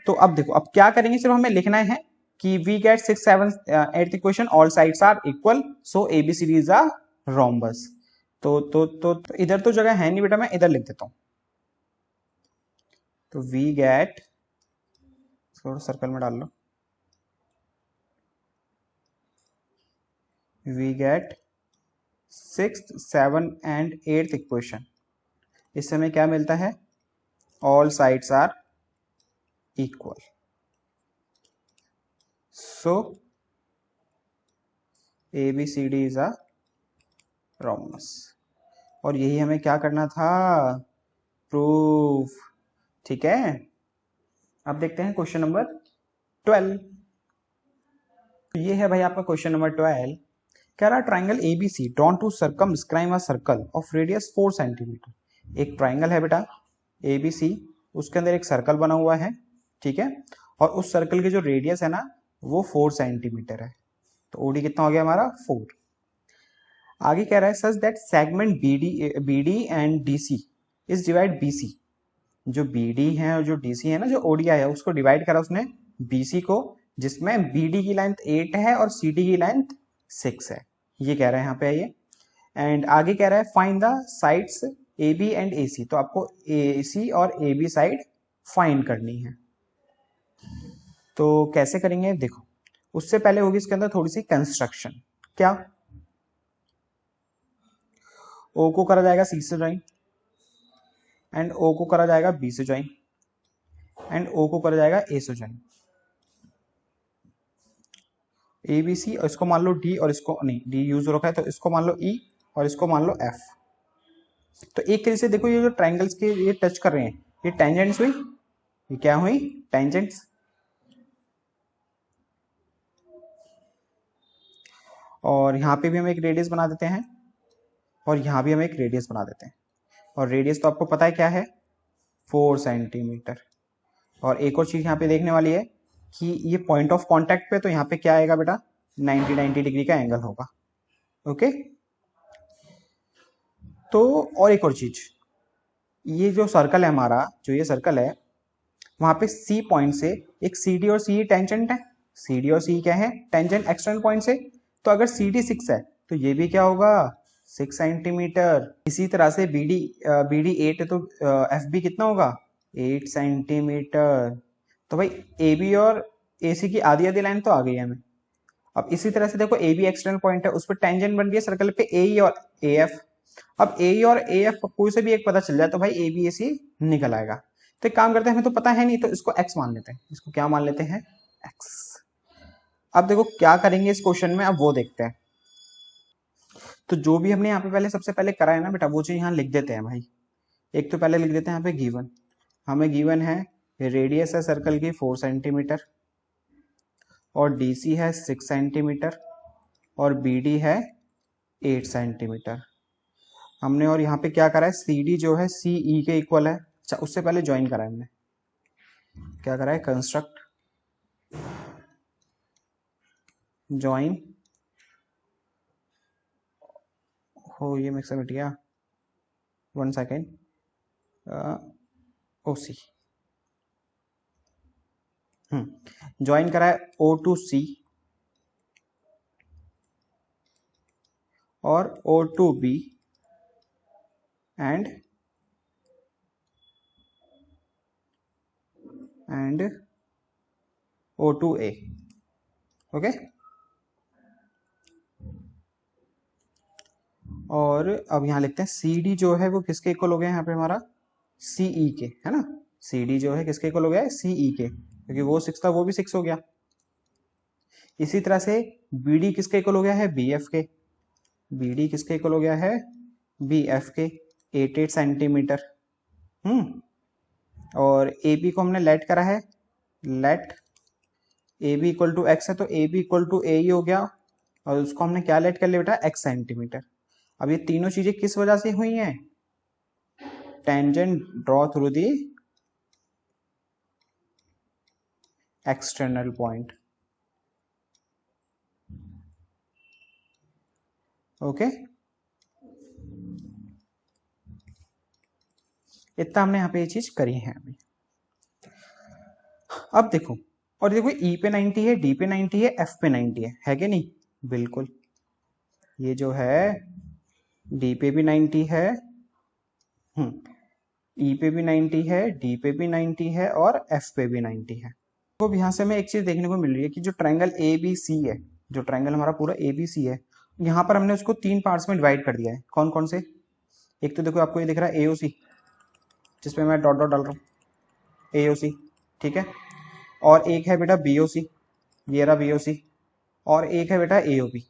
तो अब देखो, अब क्या करेंगे, सिर्फ हमें लिखना है कि we get six seven eight equation all sides are equal, so ABCD is a rhombus. तो इधर तो जगह है नहीं बेटा, मैं इधर लिख देता हूं। तो वी गेट, थोड़ा सर्कल में डाल लो, we get sixth seven and eighth equation. इससे हमें क्या मिलता है? All sides are equal, so ABCD is a rhombus. और यही हमें क्या करना था? प्रूफ। ठीक है, अब देखते हैं क्वेश्चन नंबर 12। ये है भाई आपका क्वेश्चन नंबर 12। कह रहा triangle ABC drawn to circumscribe a circle of radius 4 centimetre. एक ट्राइंगल है बेटा ABC, उसके अंदर एक सर्कल बना हुआ है, ठीक है, और उस सर्कल की जो रेडियस है ना वो 4 सेंटीमीटर है। तो OD कितना हो गया हमारा? 4। आगे कह रहा है such that segment BD and DC is divide BC। जो BD है और जो DC है ना, जो ODI है, उसको डिवाइड करा उसने BC को, जिसमें BD की लेंथ 8 है और CD की लेंथ 6 है। ये कह रहा है यहाँ पे ये। एंड आगे कह रहा है find the sides AB and AC। तो आपको AC और AB साइड फाइंड करनी है। तो कैसे करेंगे? देखो उससे पहले होगी इसके अंदर थोड़ी सी कंस्ट्रक्शन। क्या? O को करा जाएगा C से ज्वाइन, एंड O को करा जाएगा B से ज्वाइन, एंड O को करा जाएगा A से ज्वाइन। ABC, और इसको मान लो D, और इसको नहीं, D यूज हो रखा है तो इसको मान लो E और इसको मान लो F। तो एक तरीके से देखो ये जो ट्राइंगल्स के ये टच कर रहे हैं, ये टेंजेंट्स हुई। ये क्या हुई? टेंजेंट्स। और यहाँ पे भी हम एक रेडियस बना देते हैं, और यहाँ भी हम एक रेडियस बना देते हैं। और रेडियस तो आपको पता है क्या है? 4 सेंटीमीटर। और एक और चीज यहाँ पे देखने वाली है कि ये पॉइंट ऑफ कांटेक्ट पे, तो यहाँ पे क्या आएगा बेटा? 90 डिग्री का एंगल होगा। ओके, तो और एक और चीज, ये जो सर्कल है हमारा, जो ये सर्कल है, वहां पे C पॉइंट से एक CD और CE टेंजेंट है। CD और CE क्या है? टेंजेंट एक्सटर्नल पॉइंट से। तो अगर CD 6 है तो ये भी क्या होगा? 6 सेंटीमीटर। इसी तरह से BD 8 है तो FB कितना होगा? 8 सेंटीमीटर। तो भाई AB और AC की आधी आधी लाइन तो आ गई है हमें। अब इसी तरह से देखो ए बी एक्सटर्नल पॉइंट है, उस पर टेंजेंट बन रही है सर्कल पे ए ई और ए एफ। अब ए ई और ए एफ कोई से भी एक पता चल जाए तो भाई ए बी ए सी निकल आएगा। तो एक काम करते हैं, हमें तो पता है नहीं तो इसको एक्स मान लेते हैं। इसको क्या मान लेते हैं? एक्स। अब देखो क्या करेंगे इस क्वेश्चन में, अब वो देखते हैं। तो जो भी हमने यहाँ पे पहले सबसे पहले करा है ना बेटा, वो चीज यहाँ लिख देते हैं भाई। एक तो पहले लिख देते हैं यहाँ पे गिवन, हमें गिवन है रेडियस है सर्कल की 4 सेंटीमीटर और डीसी है 6 सेंटीमीटर और बीडी है 8 सेंटीमीटर। हमने और यहाँ पे क्या करा है, सीडी जो है सीई के इक्वल है। अच्छा उससे पहले ज्वाइन करा है हमने, क्या करा है, कंस्ट्रक्ट ज्वाइन हो, ये मिक्सर मिट गया, 1 सेकेंड, ओसी ज्वाइन करा है ओ टू सी और O to B and O to A. Okay, और अब यहाँ लिखते हैं सी डी जो है वो किसके इक्वल हो गया यहाँ पे हमारा, सीई के, है ना। सी डी जो है किसके इक्वल हो गया है, सीई के, क्योंकि वो 6 था वो भी 6 हो गया। इसी तरह से बी डी किसके इक्वल हो गया है, बी एफ के। बी डी किसके इक्वल हो गया है, बी एफ के, 8 सेंटीमीटर। और ए बी को हमने लेट करा है, let A B equal to X है तो A B equal to A ही हो गया, और उसको हमने क्या लेट कर लिया बेटा, एक्स सेंटीमीटर। अब ये तीनों चीजें किस वजह से हुई हैं, tangent draw through the external point. Okay, इतना हमने यहाँ पे ये चीज करी है अभी। अब देखो, और देखो ई पे 90 है, डी पे 90 है, एफ पे 90 है कि नहीं, बिल्कुल। ये जो है डी पे भी 90 है, ई पे भी 90 है, डी पे भी 90 है और एफ पे भी 90 है। तो यहाँ से हमें एक चीज देखने को मिल रही है कि जो ट्रायंगल ए बी सी है, जो ट्रायंगल हमारा पूरा ए बी सी है, यहाँ पर हमने उसको 3 पार्ट्स में डिवाइड कर दिया है। कौन कौन से, एक तो देखो आपको ये दिख रहा है एओसी, जिसपे मैं डॉट डॉट डाल रहा हूँ, एओसी, ठीक है। और एक है बेटा बीओसी, ये रहा बीओसी, और एक है बेटा एओबी।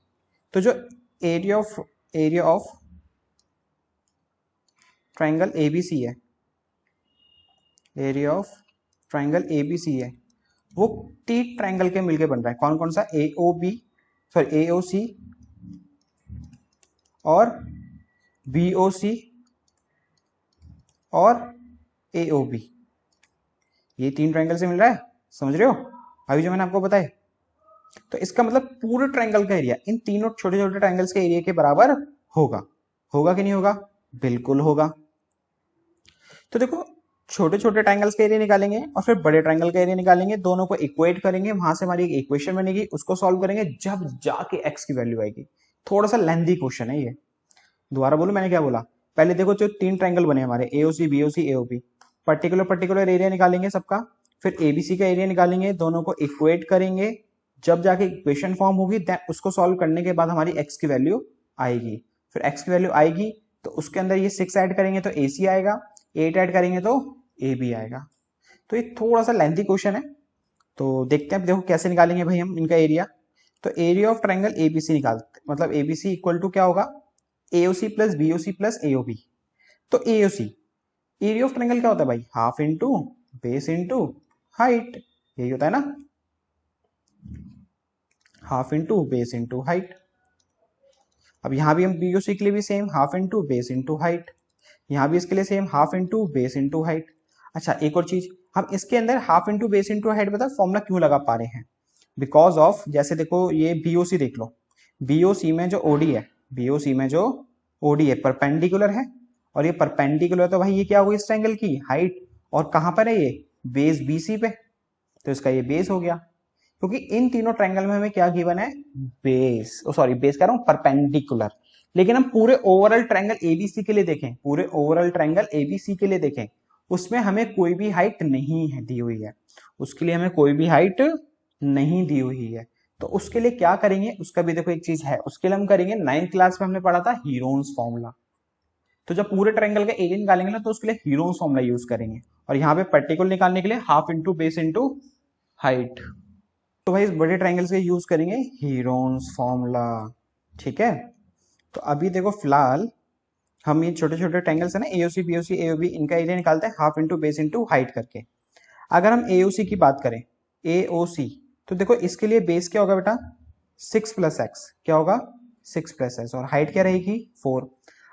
तो जो एरिया ऑफ ट्रायंगल एबीसी है, एरिया ऑफ ट्रायंगल एबीसी है, वो 3 ट्रायंगल के मिलके बन रहा है। कौन कौन सा, एओबी, सॉरी एओसी और बीओसी और एओबी, ये 3 ट्रायंगल से मिल रहा है, समझ रहे हो अभी जो मैंने आपको बताया। तो इसका मतलब पूरे ट्रायंगल का एरिया इन तीनों छोटे छोटे ट्रायंगल्स के एरिया के बराबर होगा। होगा कि नहीं होगा, बिल्कुल होगा। तो देखो छोटे छोटे ट्रायंगल्स का एरिया निकालेंगे और फिर बड़े ट्रायंगल का एरिया निकालेंगे, दोनों को इक्वेट करेंगे, वहां से हमारी एक इक्वेशन बनेगी, उसको सॉल्व करेंगे, जब जाके एक्स की वैल्यू आएगी। थोड़ा सा लेंथी क्वेश्चन है ये, दोबारा बोलो मैंने क्या बोला। पहले देखो जो 3 ट्रायंगल बने हमारे AOC BOC AOB, particular area निकालेंगे सबका, फिर एबीसी का एरिया निकालेंगे, दोनों को इक्वेट करेंगे, जब जाके इक्वेशन फॉर्म होगी देन उसको सॉल्व करने के बाद हमारी एक्स की वैल्यू आएगी। फिर एक्स की वैल्यू आएगी तो उसके अंदर ये 6 ऐड करेंगे तो ए सी आएगा, 8 ऐड करेंगे तो ए बी आएगा। तो ये थोड़ा सा लेंथी क्वेश्चन है, तो देखते हैं देखो कैसे निकालेंगे भाई हम इनका एरिया। तो एरिया ऑफ ट्रायंगल एबीसी निकालते, मतलब एबीसी इक्वल टू क्या होगा, AOC plus BOC plus AOB. तो एओसी, एरिया ऑफ ट्रायंगल क्या होता है भाई, half into base into height, यही होता है ना, half into base into height. अब यहां भी हम बीओसी के लिए भी same half into base into height, यहां भी इसके लिए same half into base into height. अच्छा एक और चीज, हम इसके अंदर half into base into height बता फॉर्मूला क्यों लगा पा रहे हैं, बिकॉज ऑफ जैसे देखो ये बीओसी देख लो, बीओसी में जो ओडी है, बीओसी में जो ओडी है परपेंडिकुलर है, और ये परपेंडिकुलर है तो भाई ये क्या होगी इस ट्रायंगल की हाइट, और कहां पर है ये, बेस बीसी पे, तो इसका ये बेस हो गया। क्योंकि इन तीनों ट्रायंगल में हमें क्या गिवन है, बेस, सॉरी बेस कह रहा हूं परपेंडिकुलर। लेकिन हम पूरे ओवरऑल ट्रायंगल एबीसी के लिए देखें, पूरे ओवरऑल ट्रायंगल एबीसी के लिए देखें, उसमें हमें कोई भी हाइट नहीं है दी हुई है, उसके लिए हमें कोई भी हाइट नहीं दी हुई है। तो उसके लिए क्या करेंगे, उसका भी देखो एक चीज है, उसके लिए हम करेंगे 9th क्लास में हमने पढ़ा था हीरोन्स फॉर्मूला। तो जब पूरे ट्रायंगल का एरिया निकालेंगे ना तो उसके लिए हीरोन्स फॉर्मूला यूज करेंगे, और यहाँ पे पर्टिकुलर निकालने के लिए half into base into height. तो भाई इस बड़े ट्रायंगल्स के यूज करेंगे हीरोन्स फॉर्मूला। ठीक है, तो अभी देखो फिलहाल हम ये छोटे छोटे ट्रायंगल्स है ना, एओसी बीओसी एओबी, इनका एरिया निकालते हैं half into base into height करके। अगर हम एओसी की बात करें, एओसी, तो देखो इसके लिए बेस क्या होगा बेटा, 6 + x, क्या होगा 6 + s, और हाइट क्या रहेगी 4।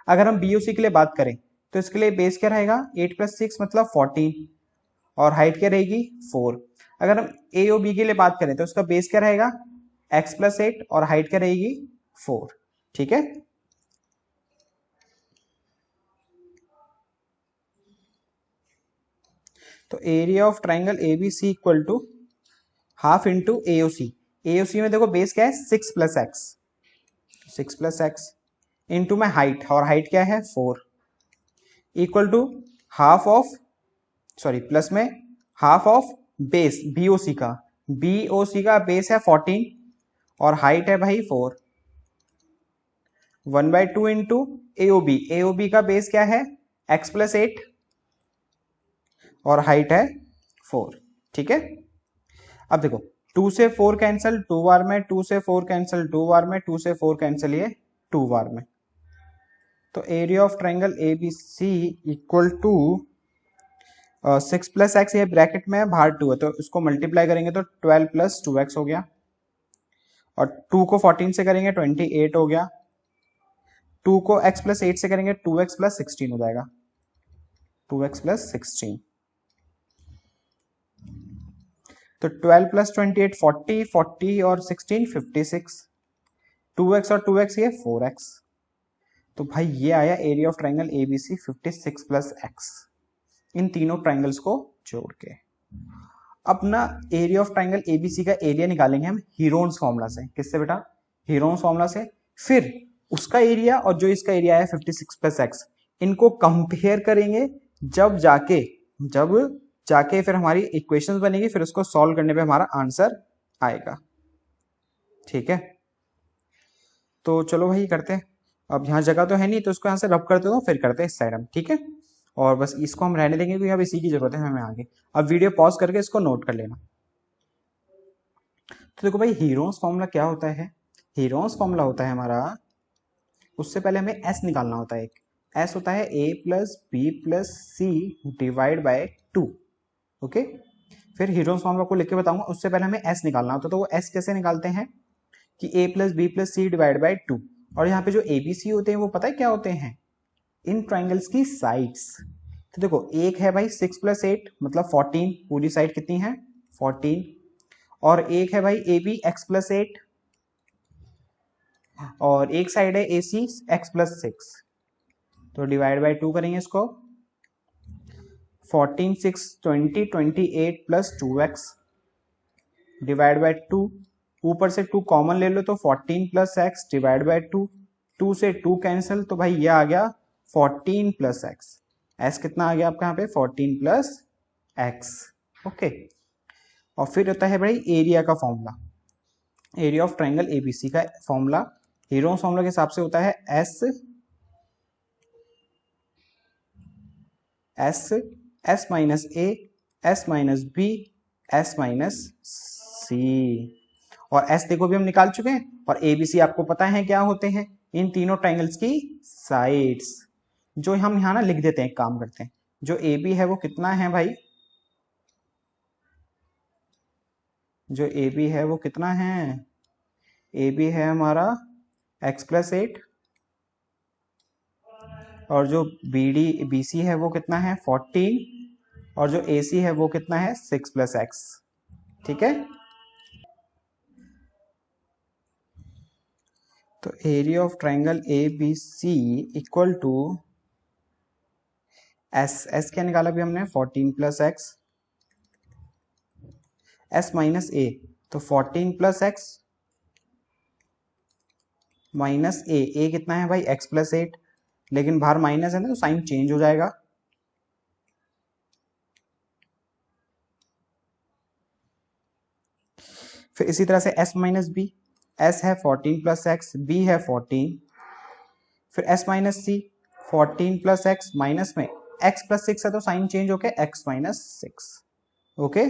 अगर हम बीओसी के लिए बात करें तो इसके लिए बेस क्या रहेगा 8 + 6 मतलब 14, और हाइट क्या रहेगी 4। अगर हम एओबी के लिए बात करें तो उसका बेस क्या रहेगा x + 8 और हाइट क्या रहेगी 4। ठीक है, तो area of triangle ABC equal to half into AOC. AOC में देखो बेस क्या है 6 + x, 6 + x इंटू में हाइट, और हाइट क्या है 4, equal to half of, sorry plus में हाफ ऑफ बेस बीओसी का, बीओसी का बेस है 14 और हाइट है भाई 4, 1/2 इंटू एओबी, एओबी का बेस क्या है x + 8 और हाइट है 4। ठीक है, अब देखो 2 से 4 कैंसिल 2 बार में, 2 से 4 कैंसिल 2 बार में, 2 से 4 कैंसिल ये 2 बार में। तो area of triangle A B C equal to 6 + x, ये ब्रैकेट में है बाहर 2 है तो इसको मल्टीप्लाई करेंगे तो 12 + 2x हो गया, और 2 को 14 से करेंगे 28 हो गया, 2 को x + 8 से करेंगे 2x + 16 हो जाएगा, 2x + 16। तो 12 + 28 40, 40 और 16 56, 2x और 2x ये 4x। तो भाई ये आया area of triangle ABC 56 + x, इन तीनों ट्राइंगल्स को जोड़ के। अपना एरिया ऑफ ट्राइंगल एबीसी का एरिया निकालेंगे हम हीरोन्स फॉर्मूला से। किससे बेटा, हीरोन्स फॉर्मूला से। फिर उसका एरिया और जो इसका एरिया है 56 + x, इनको कंपेयर करेंगे, जब जाके फिर हमारी इक्वेशंस बनेगी, फिर उसको सॉल्व करने पे हमारा आंसर आएगा। ठीक है, तो चलो भाई करते हैं। अब यहाँ जगह तो है नहीं तो इसको यहाँ से रब करते हो, फिर करते हैं इस साइड हम। ठीक है, और बस इसको हम रहने देंगे क्योंकि अब इसी की जरूरत है हमें आगे। अब वीडियो पॉज करके इसको नोट कर लेना। तो देखो भाई हीरोन्स फॉर्मूला क्या होता है, हीरोन्स फॉर्मूला होता है हमारा, उससे पहले हमें एस निकालना होता है। एक एस होता है a + b + c / 2। ओके, फिर हीरोन्स फॉर्मूला को लिख के बताऊंगा, उससे पहले हमें एस निकालना होता है। तो वो एस कैसे निकालते हैं कि a + b + c / 2, और यहाँ पे जो ए बी सी होते हैं वो पता है क्या होते हैं, इन ट्राइंगल्स की साइड्स। तो देखो एक है भाई 6 + 8 मतलब 14, पूरी साइड कितनी है 14, और एक है भाई ए बी x + 8, और एक साइड है ए सी x + 6। तो / 2 करेंगे इसको, 14 6 20 28 + 2x / 2, ऊपर से 2 कॉमन ले लो तो 14 + x / 2, 2 से 2 कैंसिल, तो भाई ये आ गया 14 + x। s कितना आ गया आपका यहाँ पे 14 + x। ओके, और फिर होता है भाई एरिया का formula, area of triangle ABC का फॉर्मूला हीरोन्स फॉर्मूला के हिसाब से होता है S -a, s -b, s -c, और s देखो भी हम निकाल चुके हैं, और एबीसी आपको पता है क्या होते हैं, इन तीनों ट्राइंगल्स की साइड्स। जो हम यहाँ ना लिख देते हैं, एक काम करते हैं, जो ए बी है वो कितना है भाई, जो ए बी है वो कितना है, ए बी है हमारा x + 8, और जो बी डी बी सी है वो कितना है 14, और जो ए सी है वो कितना है 6 + x। ठीक है, तो area of triangle A B C equal to S क्या निकाला अभी हमने 14 + x, s - a, तो 14 + x -a कितना है भाई x + 8, लेकिन बाहर माइनस है ना तो साइन चेंज हो जाएगा, फिर इसी तरह से s माइनस बी, s है 14 प्लस एक्स, बी है 14, फिर s minus C 14 plus X minus में x प्लस 6 है तो साइन चेंज होके x माइनस 6। ओके,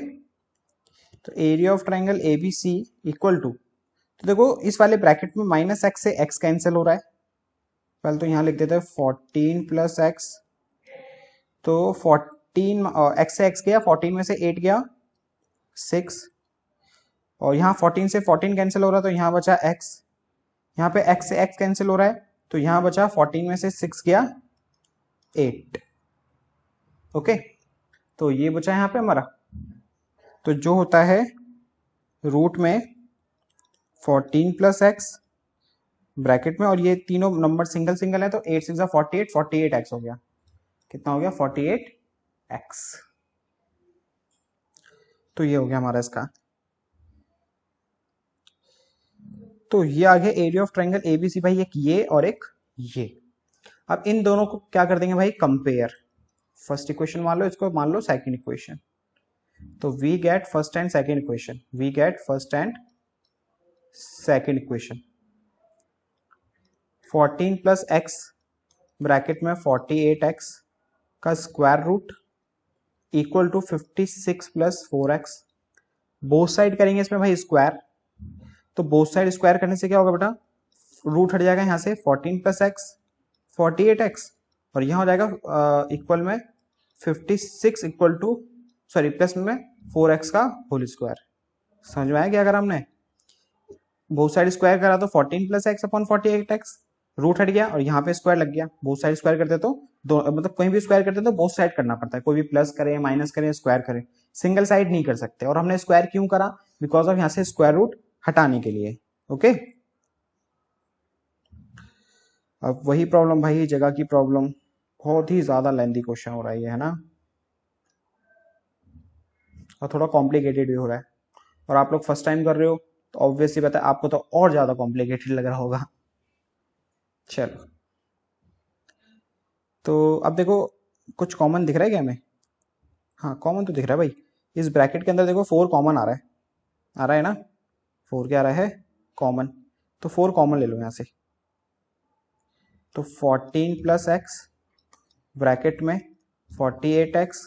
तो area of triangle A B C equal to, तो देखो इस वाले ब्रैकेट में माइनस एक्स से x कैंसिल हो रहा है, पहले तो यहां लिख देते हैं 14 प्लस एक्स, तो 14 x से x गया, 14 में से 8 गया 6, और यहाँ 14 से 14 कैंसिल हो रहा है तो यहाँ बचा x, यहाँ पे x से x कैंसिल हो रहा है तो यहाँ बचा 14 में से 6 गया 8। ओके, तो ये बचा यहाँ पे हमारा, तो जो होता है रूट में 14 प्लस एक्स ब्रैकेट में, और ये तीनों नंबर सिंगल सिंगल है तो 8 6 48, 48 एक्स हो गया, कितना हो गया 48 एक्स। तो ये हो गया हमारा इसका, तो ये आ गया एरिया ऑफ ट्रायंगल एबीसी भाई, एक ये और एक ये। अब इन दोनों को क्या कर देंगे भाई, कंपेयर। फर्स्ट इक्वेशन मान लो, इसको मान लो सेकंड इक्वेशन, तो we get first and second equation, we get first and second equation. 14 plus X bracket में 48x का square root equal to 56 plus 4x, both side करेंगे इसमें भाई स्क्वायर, तो बोथ साइड स्क्वायर करने से क्या होगा बेटा, रूट हट जाएगा यहाँ से 14 प्लस एक्स 48x, और यहाँ हो जाएगा इक्वल में 56 इक्वल टू, सॉरी प्लस में 4x का होल स्क्वायर। समझ में आया क्या अगर हमने बोथ साइड स्क्वायर करा तो 14 plus x upon 48x, root हट गया और यहाँ पे स्क्वायर लग गया। बोथ साइड स्क्वायर करते तो दो, मतलब कहीं भी स्क्वायर करते तो बोथ साइड करना पड़ता है, कोई भी प्लस करे माइनस करे स्क्वायर करे, सिंगल साइड नहीं कर सकते। और हमने स्क्वायर क्यों करा, बिकॉज ऑफ यहाँ से स्क्वायर रूट हटाने के लिए। ओके, अब वही प्रॉब्लम भाई, जगह की प्रॉब्लम, बहुत ही ज्यादा लेंथी क्वेश्चन हो रहा है ना, और थोड़ा कॉम्प्लिकेटेड भी हो रहा है, और आप लोग फर्स्ट टाइम कर रहे हो तो ऑब्वियसली पता है आपको तो और ज्यादा कॉम्प्लिकेटेड लग रहा होगा। चलो, तो अब देखो कुछ कॉमन दिख रहा है क्या हमें, हाँ कॉमन तो दिख रहा है भाई, इस ब्रैकेट के अंदर देखो 4 कॉमन आ रहा है, आ रहा है ना, 4 क्या आ रहा है कॉमन, तो 4 कॉमन ले लो यहाँ से, तो 14 प्लस एक्स ब्रैकेट में 48x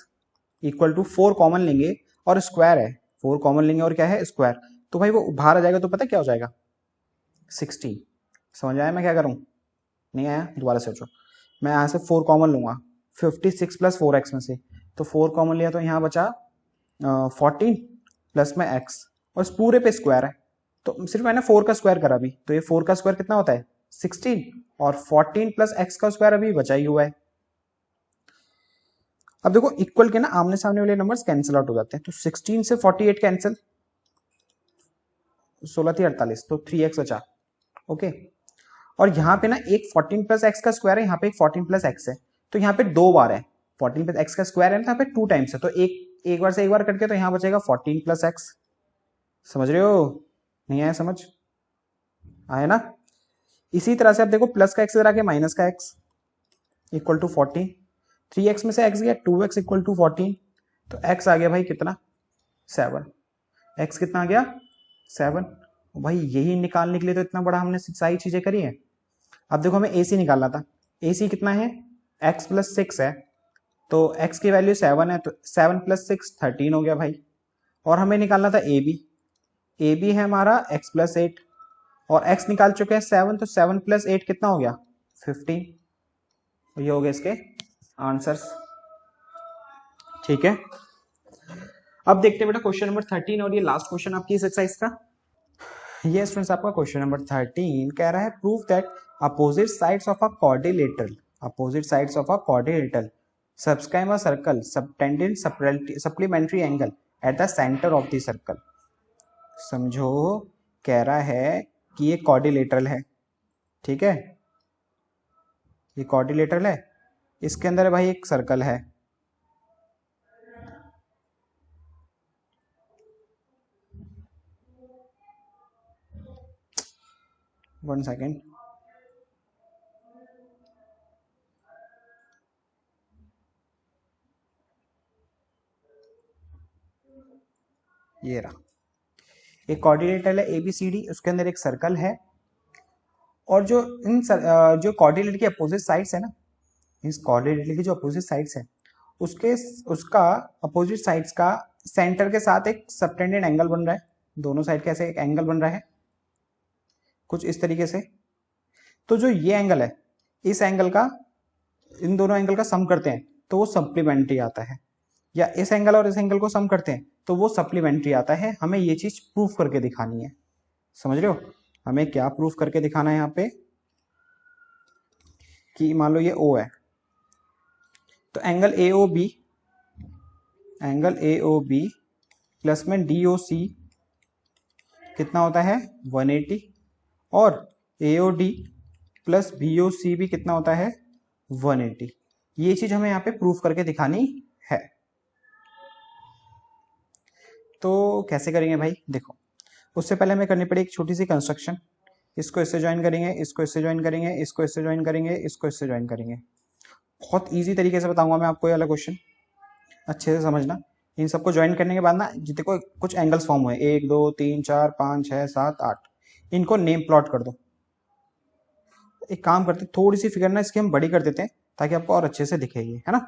इक्वल टू 4 कॉमन लेंगे और स्क्वायर है, 4 कॉमन लेंगे और क्या है स्क्वायर, तो भाई वो बाहर आ जाएगा तो पता क्या हो जाएगा 16। समझ आया मैं क्या करूँ, नहीं आया दोबारा सोचो, मैं यहाँ से 4 कॉमन लूंगा 56 प्लस 4x में से, तो 4 कॉमन लिया तो यहाँ बचा 14 प्लस में x, और इस पूरे पे स्क्वायर है तो सिर्फ मैंने 4 का स्क्वायर करा अभी, तो ये 4 का स्क्वायर कितना होता है 16, और 14 प्लस x का स्क्वायर अभी बचा ही हुआ है। अब देखो इक्वल के ना आमने सामने वाले नंबर्स कैंसिल आउट हो जाते हैं, तो 16 से 48 कैंसिल, 16 थी 48, तो 3x बचा। ओके, और यहाँ पे ना एक 14 प्लस एक्स का स्क्वायर है, यहाँ पे एक 14 प्लस एक्स है, तो यहाँ पे 2 बार है 14 प्लस एक्स का स्क्वायर है ना, यहाँ पे 2 टाइम्स है, तो एक बार से एक बार करके तो यहाँ बचेगा 14 प्लस एक्स। समझ रहे हो, नहीं आया समझ, आया ना। इसी तरह से आप देखो प्लस का एक्स इधर आके माइनस का एक्स इक्वल टू 14, 3x में से x गया 2x इक्वल टू 14, तो x आ गया भाई कितना 7, x कितना आ गया 7। भाई यही निकालने के लिए तो इतना बड़ा हमने सारी चीजें करी है। अब देखो हमें AC निकालना था, AC कितना है x प्लस 6 है, तो x की वैल्यू 7 है, तो 7 प्लस 6 13 हो गया भाई। और हमें निकालना था AB है हमारा x प्लस 8, और x निकाल चुके हैं 7, तो 7 प्लस 8 कितना हो गया 15, ये हो गए इसके आंसर्स। ठीक है, अब देखते हैं बेटा क्वेश्चन नंबर 13, और ये लास्ट क्वेश्चन आपकी इस एक्सरसाइज का। ये स्टूडेंट्स आपका क्वेश्चन नंबर 13 कह रहा है prove that opposite sides of a quadrilateral, opposite sides of a quadrilateral subscribe a circle subtendent supplementary angle at the centre of the circle. समझो, कह रहा है कि ये क्वाड्रिलेटरल है, ठीक है, ये क्वाड्रिलेटरल है, इसके अंदर भाई एक सर्कल है, वन सेकेंड, ये रहा, एक क्वाड्रिलेटरल है ABCD, उसके अंदर एक सर्कल है, और जो जो क्वाड्रिलेटरल की अपोजिट साइड्स है ना, इस क्वाड्रिलेटरल की जो अपोजिट साइड्स है उसके उसका अपोजिट साइड्स का सेंटर के साथ एक सबटेंडेड एंगल बन रहा है, दोनों साइड का ऐसे एक एंगल बन रहा है कुछ इस तरीके से। तो जो ये एंगल है, इस एंगल का, इन दोनों एंगल का सम करते हैं तो वो सप्लीमेंट्री आता है, या इस एंगल और इस एंगल को सम करते हैं तो वो सप्लीमेंट्री आता है। हमें ये चीज प्रूफ करके दिखानी है, समझ रहे हो? हमें क्या प्रूफ करके दिखाना है यहाँ पे, कि मान लो ये O है, तो एंगल AOB प्लस में DOC कितना होता है 180, और AOD प्लस BOC भी कितना होता है 180। ये चीज हमें यहाँ पे प्रूफ करके दिखानी है। तो कैसे करेंगे भाई, देखो उससे पहले हमें करनी पड़ेगी एक छोटी सी कंस्ट्रक्शन। इसको इससे ज्वाइन करेंगे, इसको इससे ज्वाइन करेंगे, इसको इससे ज्वाइन करेंगे, इसको इससे ज्वाइन करेंगे। बहुत इजी तरीके से बताऊंगा मैं आपको ये वाला क्वेश्चन, अच्छे से समझना। इन सबको ज्वाइन करने के बाद ना देखो कुछ एंगल्स फॉर्म हुए, 1 2 3 4 5 6 7 8, इनको नेम प्लॉट कर दो। एक काम करते थोड़ी सी फिगर ना इसकी हम बड़ी कर देते हैं ताकि आपको और अच्छे से दिखेगी, है ना।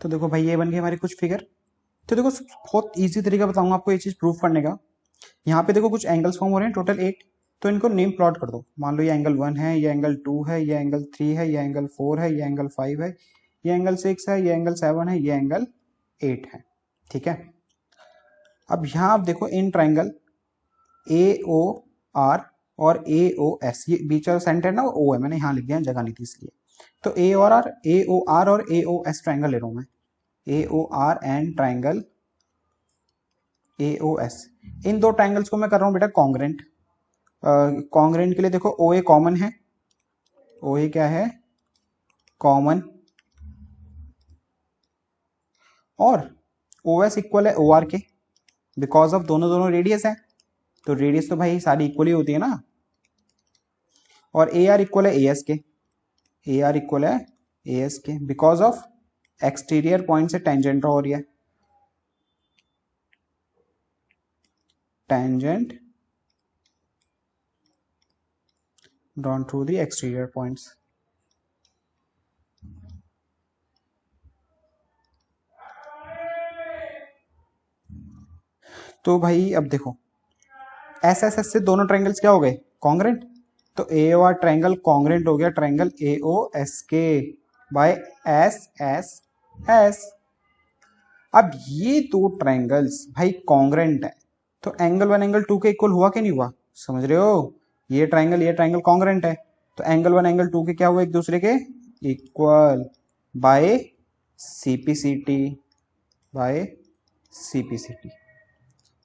तो देखो भाई ये बन गई हमारी कुछ फिगर। तो देखो बहुत इजी तरीका बताऊंगा आपको ये चीज प्रूफ करने का। यहाँ पे देखो कुछ एंगल्स फॉर्म हो रहे हैं टोटल 8, तो इनको नेम प्लॉट कर दो। मान लो ये एंगल 1 है, ये एंगल 2 है, ये एंगल 3 है, ये एंगल 4 है, ये एंगल 5 है, ये एंगल 6 है, ये एंगल 7 है, ये एंगल 8 है, ठीक है। अब यहाँ आप देखो इन ट्राइंगल AOR और AOS, ये बीच वाला सेंटर ना वो O है, मैंने यहाँ लिख दिया, जगह नहीं थी इसलिए। तो AOR और AOS ट्राइंगल ले रहा हूँ मैं, AOR एंड ट्राइंगल AOS। इन दो ट्राइंगल्स को मैं कर रहा हूँ बेटा कॉन्ग्रेंट। कॉन्ग्रेंट के लिए देखो OA कॉमन है, OA क्या है कॉमन, और OS इक्वल है OR के, बिकॉज ऑफ दोनों दोनों रेडियस है, तो रेडियस तो भाई सारी इक्वल ही होती है ना। और AR इक्वल है AS के, AR इक्वल है AS के, बिकॉज ऑफ एक्सटीरियर पॉइंट से टेंजेंट ड्रॉ हो रही है, tangent drawn through the exterior points। तो भाई अब देखो एस से दोनों ट्रायंगल्स क्या हो गए कॉन्ग्रेंट, तो AOR ट्रायंगल कॉन्ग्रेंट हो गया ट्रायंगल AOS के बाय SSS। अब ये दो ट्रायंगल्स भाई कॉन्ग्रेंट है, तो एंगल 1 एंगल 2 के इक्वल हुआ कि नहीं हुआ, समझ रहे हो? ये ट्रायंगल कॉन्ग्रेंट है, तो एंगल 1 एंगल 2 के क्या हुआ एक दूसरे के equal by CPCT, by CPCT।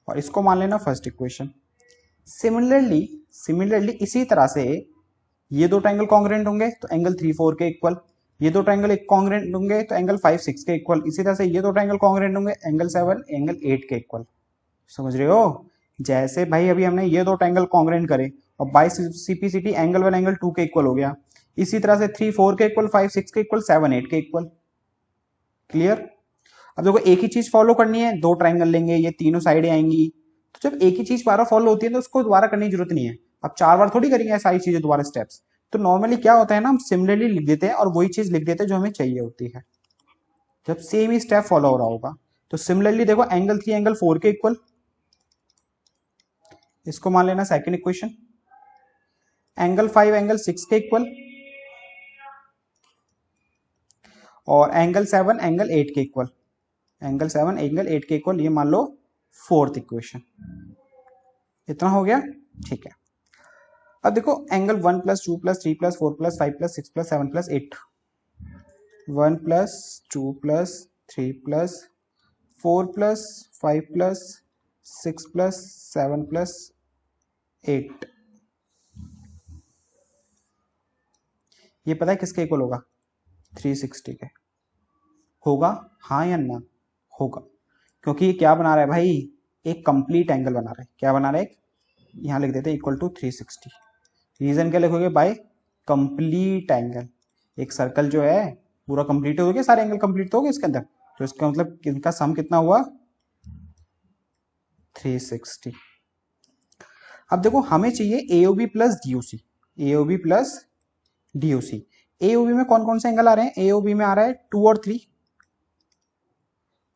और इसको मान लेना फर्स्ट इक्वेशन। सिमिलरली इसी तरह से ये दो ट्रायंगल कॉन्ग्रेंट होंगे तो एंगल 3 4 के इक्वल, ये दो ट्रायंगल एक कॉन्ग्रेंट होंगे तो एंगल 5 6 के इक्वल, इसी तरह से ये दो ट्रायंगल कॉन्ग्रेंट होंगे एंगल 7 एंगल 8 के इक्वल, समझ रहे हो? जैसे भाई अभी हमने ये दो ट्रायंगल कॉन्ग्रेंट करे और बाय CPCT एंगल 1 एंगल 2 के इक्वल हो गया, इसी तरह से 3 4 के इक्वल, 5 6 के इक्वल, 7 8 के इक्वल। क्लियर? अब देखो एक ही चीज फॉलो करनी है, दो ट्रायंगल लेंगे, ये तीनों साइडें आएंगी, तो जब एक ही चीज बार फॉलो होती है तो उसको दोबारा करने की जरूरत नहीं है। अब 4 बार थोड़ी करेंगे सारी चीजें दोबारा स्टेप्स, तो नॉर्मली क्या होता है ना, हम सिमिलरली लिख देते हैं और वही चीज लिख देते हैं जो हमें चाहिए होती है जब सेम ही स्टेप फॉलो हो रहा होगा। तो सिमिलरली देखो एंगल 3 एंगल 4 के इक्वल, इसको मान लेना सेकंड इक्वेशन। एंगल 5 एंगल 6 के इक्वल, और एंगल 7 एंगल 8 के इक्वल, एंगल 7 एंगल 8 के इक्वल, ये मान लो फोर्थ इक्वेशन। इतना हो गया, ठीक है। अब देखो एंगल 1 + 2 + 3 + 4 + 5 + 6 + 7 + 8, 1 + 2 + 3 + 4 + 5 + 6 + 7 + 8, ये पता है किसके इक्वल होगा? 360 के। होगा हाँ या ना? होगा, क्योंकि ये क्या बना रहा है भाई? एक कंप्लीट एंगल बना रहा है। क्या बना रहा है? यहाँ लिख देते हैं इक्वल टू 360। रीजन क्या लिखोगे? By complete angle. एक सर्कल जो है पूरा कंप्लीट हो गया, सारे एंगल कंप्लीट तो हो गए इसके अंदर, तो इसका मतलब इनका सम कितना हुआ? 360। अब देखो हमें चाहिए AOB plus DOC। AOB plus DOC। AOB में कौन कौन से एंगल आ रहे हैं? AOB में आ रहा है 2 और 3,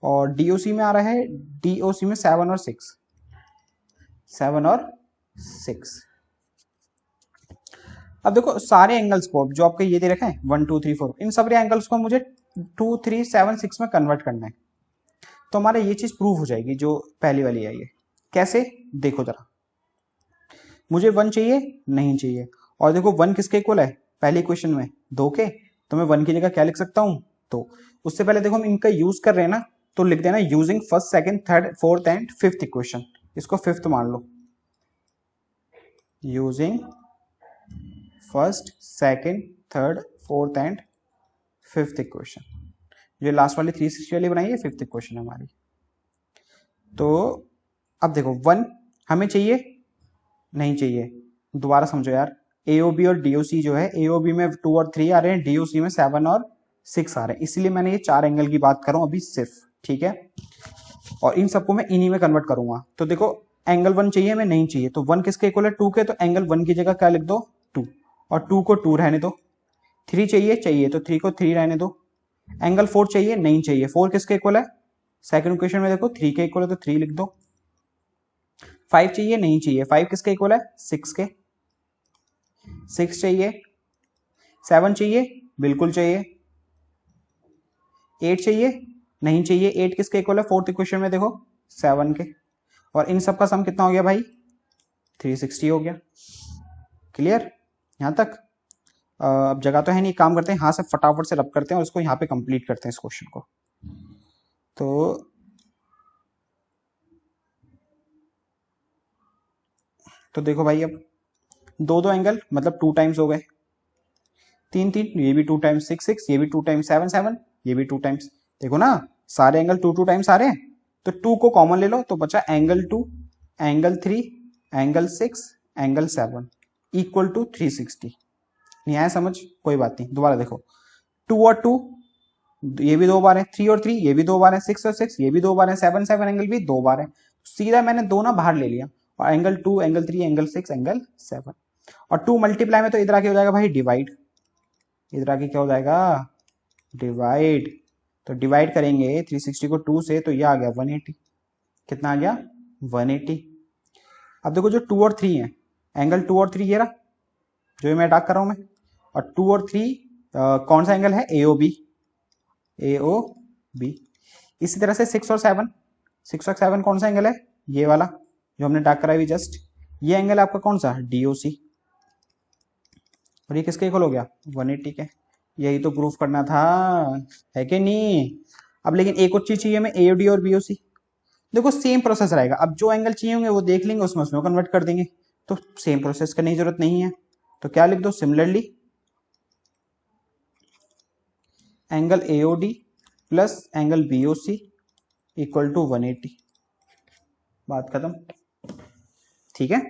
और DOC में आ रहा है, DOC में 7 और 6, 7 और 6। अब देखो सारे एंगल्स को जो आपके ये दे रखे हैं 1 2 3 4, इन सारे एंगल्स को मुझे 2 3 7 6 में कन्वर्ट करना है, तो हमारा ये चीज प्रूव हो जाएगी जो पहली वाली है। ये कैसे? देखो जरा, मुझे 1 चाहिए, नहीं चाहिए, और देखो 1 किसके इक्वल है? पहली इक्वेशन में 2 के, तो मैं 1 की जगह क्या लिख सकता हूं? तो उससे पहले देखो हम इनका यूज कर रहे हैं ना, तो लिख देना using first second third fourth and fifth equation. इसको फिफ्थ मान लो, using first second third fourth and fifth equation. जो लास्ट वाली 360 वाली बनाई है, फिफ्थ इक्वेशन है हमारी। तो अब देखो 1 हमें चाहिए, नहीं चाहिए, दोबारा समझो यार। AOB और DOC जो है, AOB में 2 और 3 आ रहे हैं, DOC में 7 और 6 आ रहे हैं, इसलिए मैंने ये 4 एंगल की बात कर रहा हूं अभी सिर्फ, ठीक है। और इन सबको मैं इन्हीं में कन्वर्ट करूंगा। तो देखो एंगल 1 चाहिए, मैं नहीं चाहिए, तो 1 किसके इक्वल है? 2 के, तो एंगल 1 की जगह क्या लिख दो? 2, और 2 को 2 रहने दो। 3 चाहिए, चाहिए, तो 3 को 3 रहने दो। एंगल 4 चाहिए, नहीं चाहिए, 4 किसके इक्वल है? सेकंड इक्वेशन में देखो 3 के इक्वल है, तो 3 लिख दो। 5 चाहिए, नहीं चाहिए, 5 किसके इक्वल है? 6 के। 6 चाहिए, 7 चाहिए, बिल्कुल चाहिए। 8 चाहिए, नहीं चाहिए, 8 किसके इक्वल है? फोर्थ इक्वेशन में देखो 7 के। और इन सब का सम कितना हो गया भाई? 360 हो गया। क्लियर यहां तक? अब जगह तो है नहीं, काम करते हैं यहाँ से फटाफट से रब करते हैं और इसको यहाँ पे कंप्लीट करते हैं इस क्वेश्चन को। तो देखो भाई, अब दो दो एंगल मतलब 2 टाइम्स हो गए, 3 3, ये भी 2 टाइम्स, 6 6, ये भी 2 टाइम्स, 7 7, ये भी 2 टाइम्स। देखो ना सारे एंगल 2 2 टाइम्स आ रहे हैं, तो 2 को कॉमन ले लो, तो बचा angle 2, angle 3, angle 6, angle 7 equal to 360। नहीं आया समझ? कोई बात नहीं, दोबारा देखो, 2 और 2 ये भी 2 बार है, 3 और 3 ये भी 2 बार है, 6 और 6 ये भी 2 बार है, 7 7 एंगल भी 2 बार है। सीधा मैंने दो ना बाहर ले लिया, और एंगल 2 एंगल 3 एंगल 6 एंगल 7, और 2 मल्टीप्लाई में तो इधर आके हो जाएगा भाई डिवाइड, इधर आके क्या हो जाएगा? डिवाइड। तो डिवाइड करेंगे 360 को 2 से, तो ये आ गया 180। कितना आ गया? 180। अब देखो जो 2 और 3 है, एंगल 2 और 3 ये रहा जो मैं डाक कर रहा हूं मैं, और 2 और 3 कौन सा एंगल है? AOB, AOB। इसी तरह से 6 और 7, 6 और 7 कौन सा एंगल है? ये वाला जो हमने डाक कराई जस्ट, ये एंगल आपका कौन सा? DOC। और ये किसके इक्वल हो गया? 180 के। यही तो प्रूफ करना था, है कि नहीं? अब लेकिन एक और चीज चाहिए हमें, AOD और BOC। देखो सेम प्रोसेस रहेगा, अब जो एंगल चाहिए होंगे वो देख लेंगे, उसमें कन्वर्ट कर देंगे, तो सेम प्रोसेस करने की जरूरत नहीं है। तो क्या लिख दो? Similarly angle AOD plus angle BOC equal to 180। बात खत्म, ठीक है।